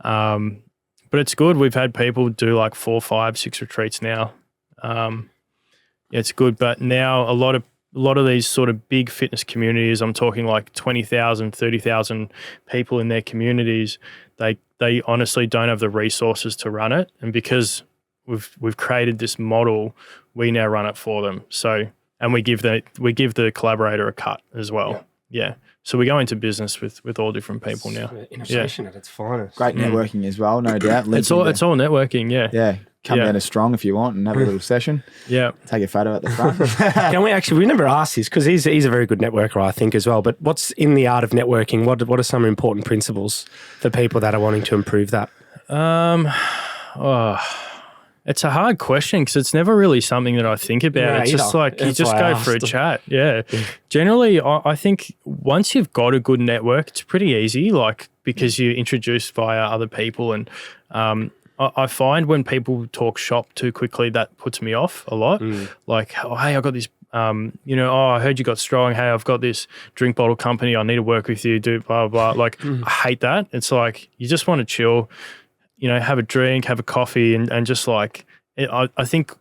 but it's good. We've had people do like 4, 5, 6 retreats now. It's good, but now a lot of these sort of big fitness communities, I'm talking like 20,000, 30,000 people in their communities, they honestly don't have the resources to run it, and because we've created this model, we now run it for them. So, and we give the collaborator a cut as well. Yeah. So we go into business with all different people now. Innovation at its finest. Great networking as well, no doubt. It's all networking, yeah. Yeah. Come down to Strong if you want and have a little session. Yeah. Take a photo at the front. Can we never asked this, because he's a very good networker, I think, as well. But what's in the art of networking? What are some important principles for people that are wanting to improve that? It's a hard question because it's never really something that I think about. No, it's just like you just go for a chat. Yeah. Generally, I think once you've got a good network, it's pretty easy, like because you're introduced via other people. And I find when people talk shop too quickly, that puts me off a lot. Like, "Oh, hey, I got this, I heard you got Strong. Hey, I've got this drink bottle company. I need to work with you, do blah, blah, blah." Like, I hate that. It's like you just want to chill, have a drink, have a coffee, and just like, I think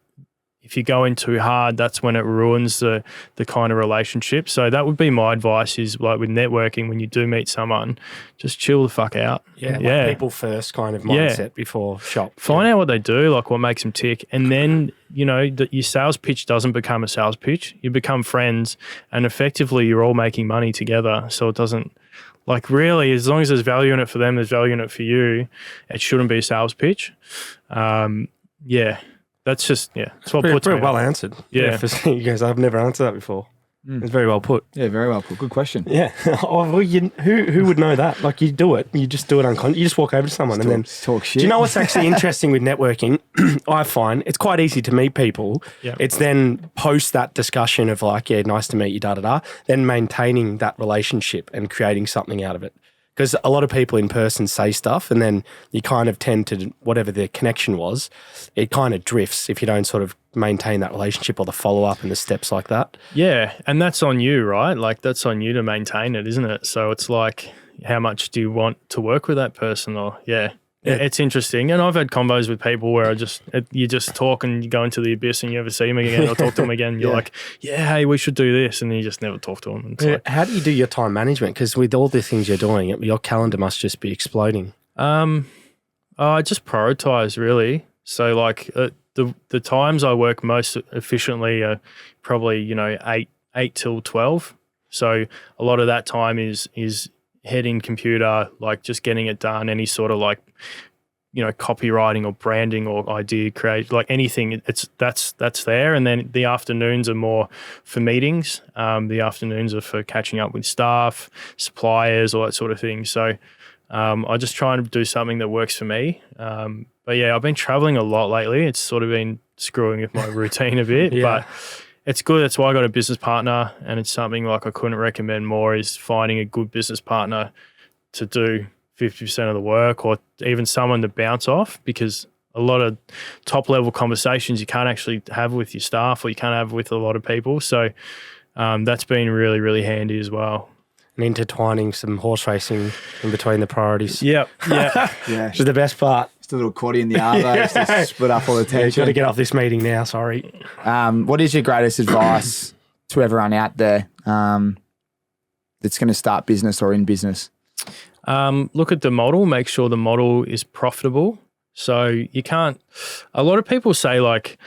if you go in too hard, that's when it ruins the kind of relationship. So that would be my advice, is like with networking, when you do meet someone, just chill the fuck out. Yeah. Like people first kind of mindset before shop. Find out what they do, like what makes them tick. And then, that your sales pitch doesn't become a sales pitch. You become friends, and effectively you're all making money together. So it doesn't, like, really, as long as there's value in it for them, there's value in it for you, it shouldn't be a sales pitch. That's just, it's what puts pretty me well up. answered. Yeah. For you guys, I've never answered that before. It's very well put. Yeah, very well put. Good question. Yeah. Well, who would know that? Like, you do it. You just do it unconsciously. You just walk over to someone and then talk shit. Do you know what's actually interesting with networking? I find it's quite easy to meet people. Yeah. It's then post that discussion of like, yeah, nice to meet you, da-da-da, then maintaining that relationship and creating something out of it. Because a lot of people in person say stuff, and then you kind of tend to, whatever their connection was, it kind of drifts if you don't sort of maintain that relationship or the follow-up and the steps like that. Yeah, and that's on you, right? Like, that's on you to maintain it, isn't it? So it's like, how much do you want to work with that person? Or it's interesting. And I've had combos with people where you just talk and you go into the abyss and you never see them again or talk to them again. You're like, yeah, hey, we should do this. And then you just never talk to them. Like, how do you do your time management? Because with all the things you're doing, your calendar must just be exploding. I just prioritize really. So like the times I work most efficiently are probably, 8 till 12. So a lot of that time is head in computer, like just getting it done, any sort of like, copywriting or branding or idea create, like anything, that's there. And then the afternoons are more for meetings. The afternoons are for catching up with staff, suppliers, all that sort of thing. So I just try and do something that works for me. But yeah, I've been traveling a lot lately. It's sort of been screwing with my routine a bit, but it's good. That's why I got a business partner, and it's something like I couldn't recommend more, is finding a good business partner to do 50% of the work, or even someone to bounce off, because a lot of top level conversations you can't actually have with your staff, or you can't have with a lot of people. So that's been really, really handy as well. And intertwining some horse racing in between the priorities. Yep. Yeah. Yeah. Which is the best part. Just a little quaddy in the arvo, just to split up all the You've tension. got to get off this meeting now, sorry. What is your greatest advice to everyone out there that's going to start business or in business? Look at the model, make sure the model is profitable. So you can't, a lot of people say like,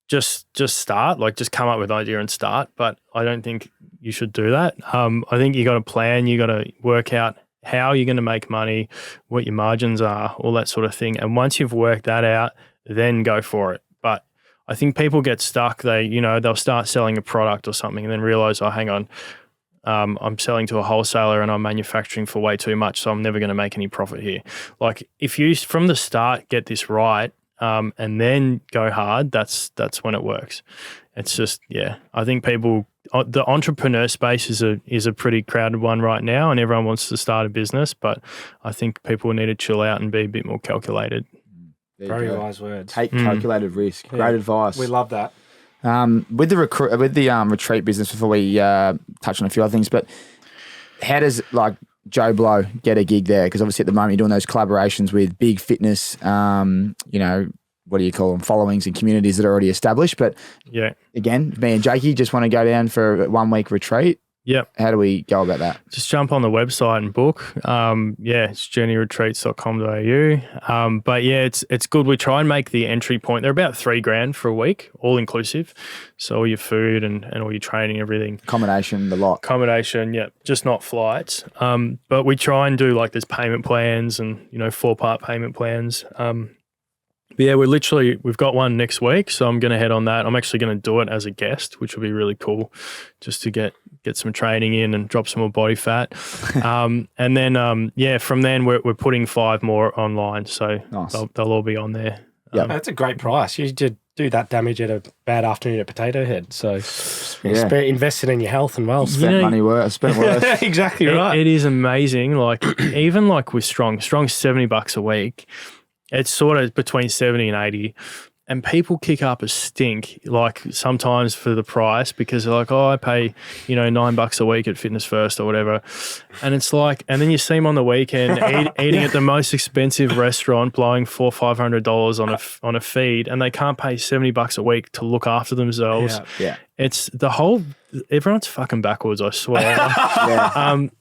just start, like just come up with an idea and start. But I don't think you should do that. I think you got to plan, you got to work out how you're going to make money, what your margins are, all that sort of thing. And once you've worked that out, then go for it. But I think people get stuck. They'll start selling a product or something and then realize, oh, hang on, I'm selling to a wholesaler and I'm manufacturing for way too much, so I'm never going to make any profit here. Like if you from the start get this right and then go hard, that's when it works. It's just, I think the entrepreneur space is a pretty crowded one right now, and everyone wants to start a business, but I think people need to chill out and be a bit more calculated. Very wise words. Take calculated risk. Great advice. We love that. With the retreat business, before we touch on a few other things, but how does like Joe Blow get a gig there? Because obviously at the moment you're doing those collaborations with big fitness, what do you call them, followings and communities that are already established. But again, me and Jakey just want to go down for a 1 week retreat. Yep. How do we go about that? Just jump on the website and book. It's journeyretreats.com.au. But yeah, it's good. We try and make the entry point. They're about $3,000 for a week, all inclusive. So all your food and all your training, everything. Accommodation, the lot. Accommodation, just not flights. But we try and do like there's payment plans and 4-part payment plans. But yeah, we've got one next week, so I'm going to head on that. I'm actually going to do it as a guest, which will be really cool, just to get some training in and drop some more body fat. And then, from then we're putting 5 more online, so nice. They'll all be on there. Yeah, that's a great price. You did do that damage at a bad afternoon at Potato Head, so invested in your health and wealth. Spent money worth. Spent worth. Exactly right. It is amazing. Like even like with Strong's $70 a week. It's sort of between 70 and 80, and people kick up a stink, like sometimes for the price, because they're like, oh, I pay, $9 a week at Fitness First or whatever. And it's like, and then you see them on the weekend eating at the most expensive restaurant, blowing $400-500 on a feed, and they can't pay $70 a week to look after themselves. Yeah. It's everyone's fucking backwards, I swear.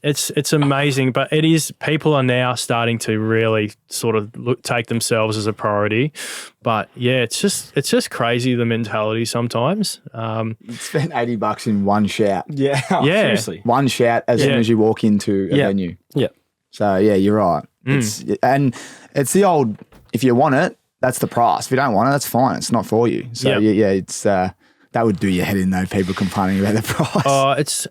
It's amazing, but it is, people are now starting to really sort of take themselves as a priority. But yeah, it's just crazy, the mentality sometimes. You spent $80 in one shout. Yeah. Seriously. One shout as soon as you walk into a venue. Yeah. So yeah, you're right. It's the old, if you want it, that's the price. If you don't want it, that's fine. It's not for you. So it's that would do your head in though, people complaining about the price.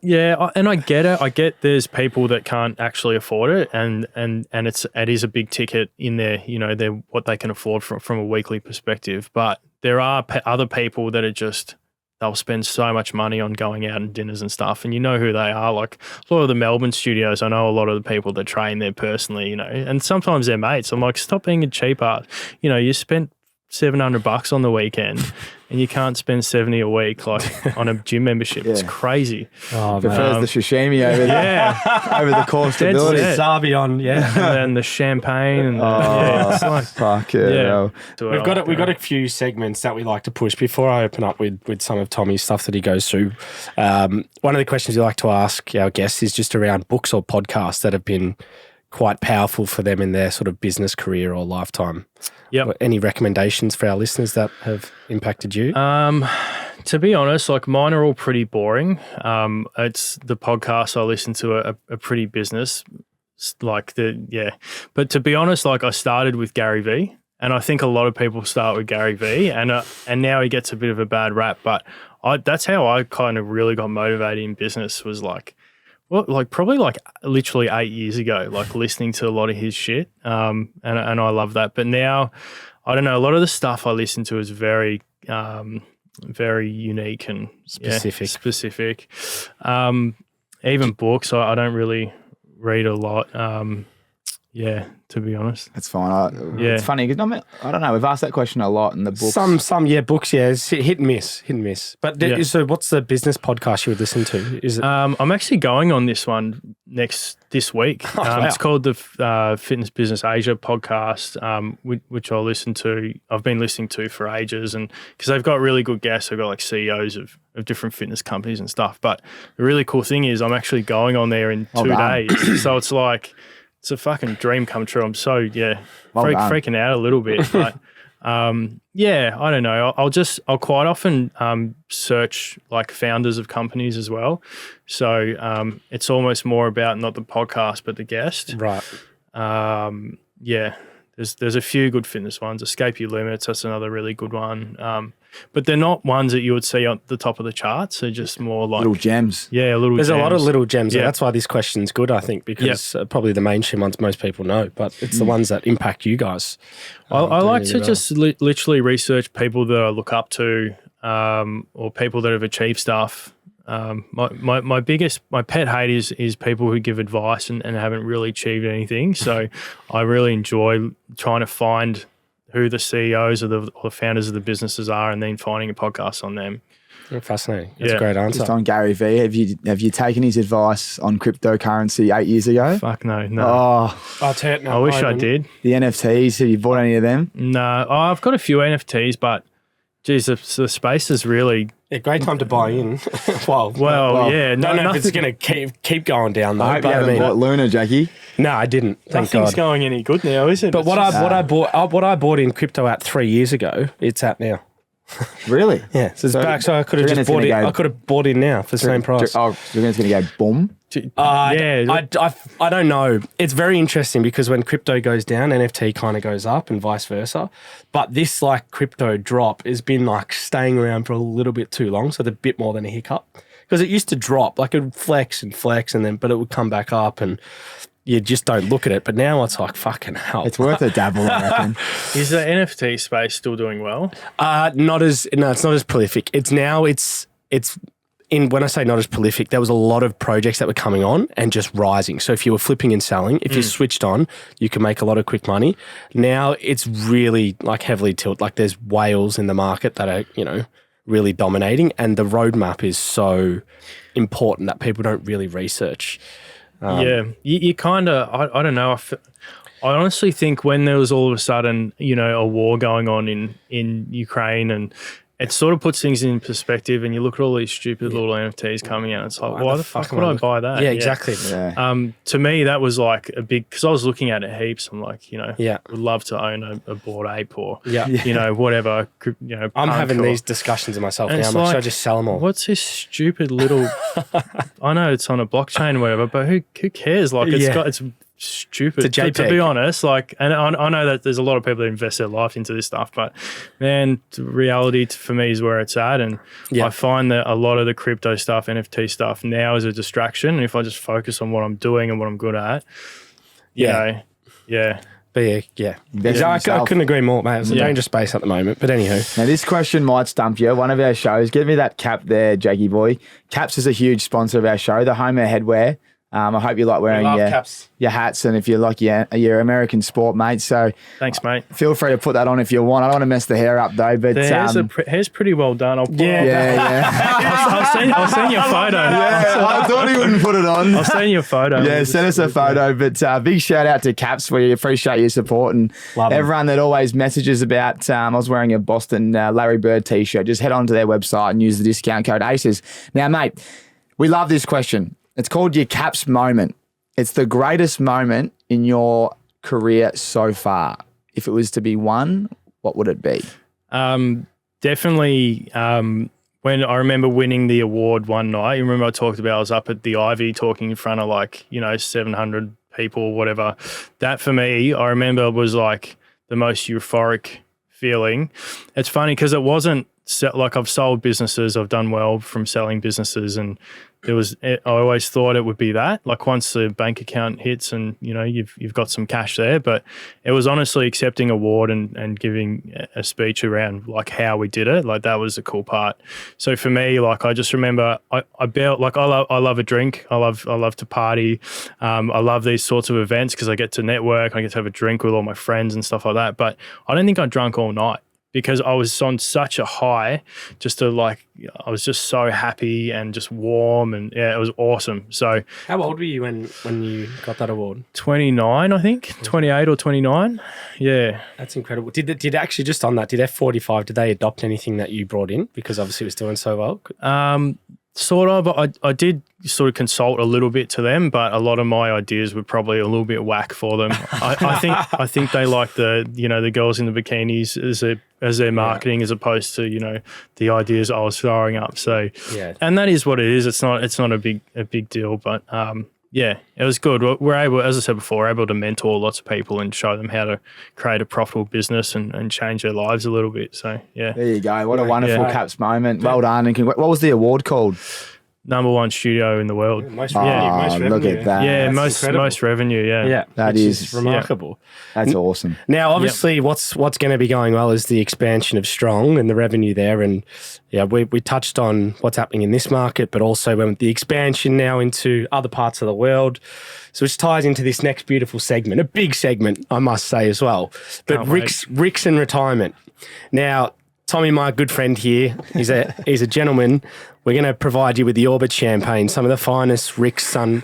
And I get it. I get there's people that can't actually afford it, and it is a big ticket in there, they're what they can afford from a weekly perspective. But there are other people that are just, they'll spend so much money on going out and dinners and stuff, and you know who they are. Like a lot of the Melbourne studios, I know a lot of the people that train there personally, and sometimes they're mates. I'm like, stop being a cheap ass. You spent $700 on the weekend and you can't spend 70 a week like on a gym membership. It's crazy. Oh, prefers the sashimi over over the core stability. Wasabi on, and then the champagne and it's like, fuck it. We've got a few segments that we like to push before I open up with some of Tommy's stuff that he goes through. One of the questions we like to ask our guests is just around books or podcasts that have been quite powerful for them in their sort of business career or lifetime. Yep. Any recommendations for our listeners that have impacted you? To be honest, like mine are all pretty boring. It's the podcasts I listen to are pretty business, but to be honest, like I started with Gary Vee, and I think a lot of people start with Gary Vee, and now he gets a bit of a bad rap, but that's how I kind of really got motivated in business, was probably literally 8 years ago, like listening to a lot of his shit. And I love that. But now, I don't know, a lot of the stuff I listen to is very unique and specific. Even books, I don't really read a lot. To be honest. That's fine. It's funny because I don't know. We've asked that question a lot in the books. Some books, it's hit and miss. But so, what's the business podcast you would listen to? Is it? I'm actually going on this one this week. Wow. It's called the Fitness Business Asia podcast, which I've been listening to for ages, and because they've got really good guests. They've got like CEOs of different fitness companies and stuff. But the really cool thing is, I'm actually going on there in 2 days. So it's like. It's a fucking dream come true. I'm so, freaking out a little bit. But, I don't know. I'll quite often search like founders of companies as well. So it's almost more about not the podcast, but the guest. Right. There's a few good fitness ones. Escape Your Limits, that's another really good one. But they're not ones that you would see on the top of the charts. They're just more like little gems. Yeah, There's a lot of little gems. Yeah. That's why this question's good, I think, because probably the mainstream ones most people know, but it's the ones that impact you guys. I like to just literally research people that I look up to, or people that have achieved stuff. My pet hate is people who give advice and haven't really achieved anything. So I really enjoy trying to find who the CEOs or the founders of the businesses are, and then finding a podcast on them. Fascinating. That's a great answer. Just on Gary Vee, have you taken his advice on cryptocurrency 8 years ago? Fuck no. I wish I did. The NFTs, have you bought any of them? No, I've got a few NFTs, but geez, the space is really... great time to buy in. Don't know if it's going to keep going down though. I hope you haven't bought Luna, Jackie. No, I didn't. Thank God. Nothing's going any good now, is it? But what I bought in crypto out 3 years ago, it's out now. Really? Yeah. So it's back. So I could have just bought it. I could have bought in now for the same price. Oh, you're going to go boom? I don't know. It's very interesting because when crypto goes down, NFT kind of goes up and vice versa. But this like crypto drop has been like staying around for a little bit too long. So it's a bit more than a hiccup, because it used to drop, like it would flex, and then, but it would come back up and you just don't look at it. But now it's like, fucking hell. It's worth a dabble, I reckon. Is the NFT space still doing well? It's not as prolific. When I say not as prolific, there was a lot of projects that were coming on and just rising. So if you were flipping and selling, if you switched on, you could make a lot of quick money. Now it's really like heavily tilted. Like there's whales in the market that are, really dominating, and the roadmap is so important that people don't really research. You kind of, I don't know. I honestly think when there was all of a sudden, a war going on in Ukraine, and it sort of puts things in perspective, and you look at all these stupid little NFTs coming out. It's like, why the fuck would I buy that? Yeah, exactly. Yeah. To me, that was like a big, because I was looking at it heaps. I'm like, would love to own a Bored Ape or, yeah. Whatever. I'm having these discussions with myself now. I'm like, should I just sell them all? What's this stupid little? I know it's on a blockchain or whatever, but who cares? Like it's stupid. It's a JPEG. To be honest, like, and I know that there's a lot of people that invest their life into this stuff, but man, the reality for me is where it's at, and I find that a lot of the crypto stuff, NFT stuff now is a distraction, and if I just focus on what I'm doing and what I'm good at, But I couldn't agree more, mate. It's a dangerous space at the moment. But anywho. Now, this question might stump you. One of our shows, give me that cap there, Jackie boy. CAPZ is a huge sponsor of our show, the homeware headwear. I hope you like wearing your hats, and if you like your American sport, mate. So thanks, mate. Feel free to put that on if you want. I don't want to mess the hair up though, but the hair's pretty well done. I'll send you a photo. I thought he wouldn't put it on. I'll send you a photo. Yeah, send us a photo. But big shout out to CAPZ. We appreciate your support, and everyone that always messages about. I was wearing a Boston Larry Bird t-shirt. Just head on to their website and use the discount code ACES. Now, mate, we love this question. It's called your CAPZ moment. It's the greatest moment in your career so far? If it was to be one, what would it be? Definitely when I remember winning the award one night. You remember I talked about I was up at the Ivy talking in front of 700 people or whatever. That for me, I remember was like the most euphoric feeling. It's funny because it wasn't like I've sold businesses, I've done well from selling businesses, and I always thought it would be that, like once the bank account hits and you've got some cash there. But it was honestly accepting an award and giving a speech around like how we did it. Like that was the cool part. So for me, like I just remember I love a drink. I love to party. I love these sorts of events because I get to network. I get to have a drink with all my friends and stuff like that. But I don't think I drunk all night, because I was on such a high, I was just so happy and just warm, and yeah, it was awesome. So how old were you when you got that award? 29, I think, 28 or 29. Yeah. That's incredible. Did actually, just on that, did F45, did they adopt anything that you brought in? Because obviously it was doing so well. Sort of. I did sort of consult a little bit to them, but a lot of my ideas were probably a little bit whack for them. I think they like the girls in the bikinis as their marketing, as opposed to the ideas I was throwing up. So and that is what it is. It's not a big deal, but yeah, it was good. We're able, as I said before, able to mentor lots of people and show them how to create a profitable business and change their lives a little bit. So, yeah. There you go. What a wonderful Caps moment. Well done. And what was the award called? #1 studio in the world. Most revenue. Look at that. Yeah, most revenue, yeah. Yeah, that is remarkable. That's awesome. Now, obviously, what's going to be going well is the expansion of Strong and the revenue there. And yeah, we touched on what's happening in this market, but also the expansion now into other parts of the world. So which ties into this next beautiful segment, a big segment, I must say as well. But RIXX and retirement. Now, Tommy, my good friend here, he's a gentleman. We're going to provide you with the Orbit champagne, some of the finest RIXX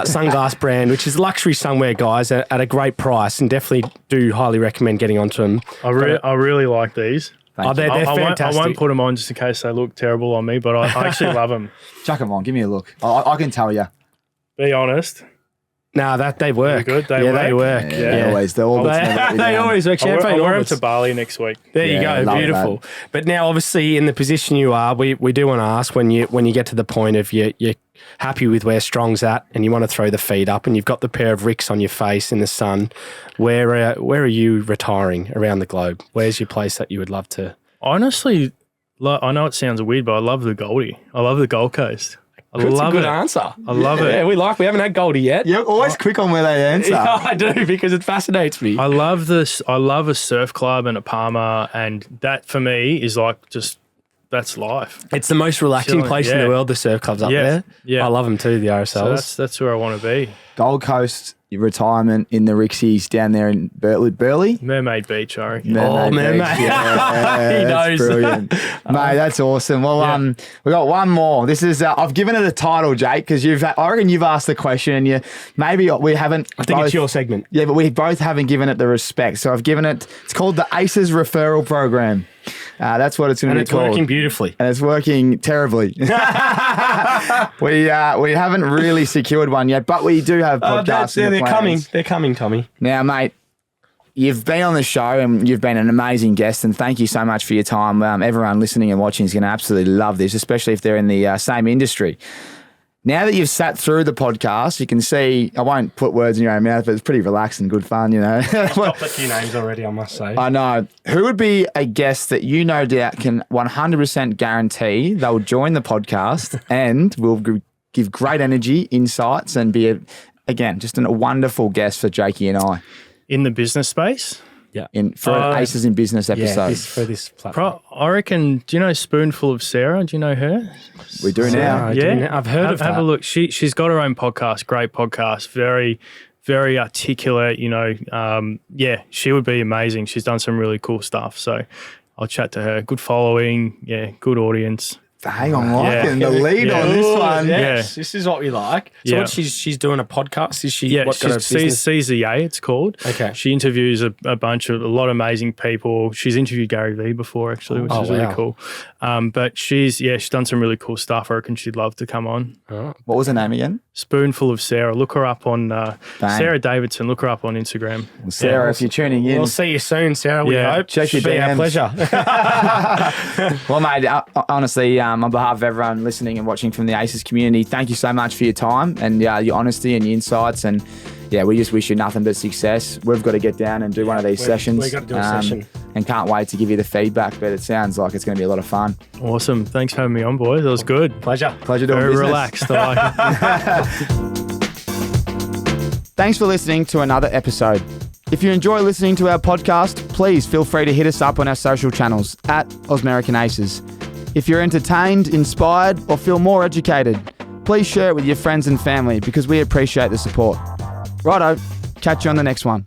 sunglass brand, which is luxury sunwear, guys, at a great price, and definitely do highly recommend getting onto them. I really like these. They're fantastic. I won't put them on just in case they look terrible on me, but I actually love them. Chuck them on. Give me a look. I can tell you. Be honest. No, they work. They're good. They work. Yeah. Always. They always work. Champagne. I'll wear them to Bali next week. There you go. Beautiful. That. But now, obviously, in the position you are, we do want to ask, when you get to the point of you're happy with where Strong's at and you want to throw the feet up and you've got the pair of RIXX on your face in the sun, where are you retiring around the globe? Where's your place that you would love to? Honestly, I know it sounds weird, but I love the Goldie. I love the Gold Coast. That's a good answer. I love it. Yeah, we haven't had Goldie yet. You're always quick on where they answer. Yeah, I do, because it fascinates me. I love this. I love a surf club and a Palmer, and that for me is like that's life. It's the most relaxing place in the world, the surf clubs up there. Yeah. I love them too, the RSLs. So that's where I want to be. Gold Coast, your retirement in the RIXXs down there in Burleigh? Mermaid Beach, I reckon. Mermaid. Yeah, he knows. Brilliant. Mate, that's awesome. Well, we got one more. This is, I've given it a title, Jake, because I reckon you've asked the question and maybe we haven't. I think it's your segment. Yeah, but we both haven't given it the respect. So I've given it's called the ACES Referral Program. That's what it's going to be called. And it's working beautifully. And it's working terribly. We haven't really secured one yet, but we do have podcasts. They're coming, Tommy. Now, mate, you've been on the show and you've been an amazing guest, and thank you so much for your time. Everyone listening and watching is going to absolutely love this, especially if they're in the same industry. Now that you've sat through the podcast, you can see, I won't put words in your own mouth, but it's pretty relaxed and good fun, I've dropped a few names already, I must say. I know. Who would be a guest that you no doubt can 100% guarantee they'll join the podcast and will give great energy, insights, and be, again, just a wonderful guest for Jakey and I? In the business space? Yeah. For an Aces in Business episode. Yeah, for this platform. I reckon, do you know Spoonful of Sarah? Do you know her? We do now. I've heard of that. Have a look. She's got her own podcast, great podcast, very, very articulate, she would be amazing. She's done some really cool stuff. So I'll chat to her. Good following, good audience. Hang on, liking Yeah. the lead Yeah. on this Ooh, one. Yes, this is what we like. So Yeah. what she's doing a podcast? Is she Yeah, what kind of she's business? CZA, it's called. Okay. She interviews a lot of amazing people. She's interviewed Gary Vee before, actually, which is really wow. cool. But she's done some really cool stuff. I reckon she'd love to come on. Oh. What was her name again? Spoonful of Sarah. Look her up on Bang. Sarah Davidson. Look her up on Instagram. Sarah, if you're tuning in. We'll see you soon, Sarah. We Yeah. hope. Check your Be our DMs. pleasure. Well, mate, honestly, on behalf of everyone listening and watching from the Aces community, thank you so much for your time and your honesty and your insights. And yeah, we just wish you nothing but success. We've got to get down and do one of these sessions. We've got to do a session. And can't wait to give you the feedback, but it sounds like it's going to be a lot of fun. Awesome. Thanks for having me on, boys. That was good. Pleasure. Pleasure doing Very business. relaxed. I like it. Thanks for listening to another episode. If you enjoy listening to our podcast, please feel free to hit us up on our social channels at Ausmerican Aces. If you're entertained, inspired, or feel more educated, please share it with your friends and family because we appreciate the support. Righto, catch you on the next one.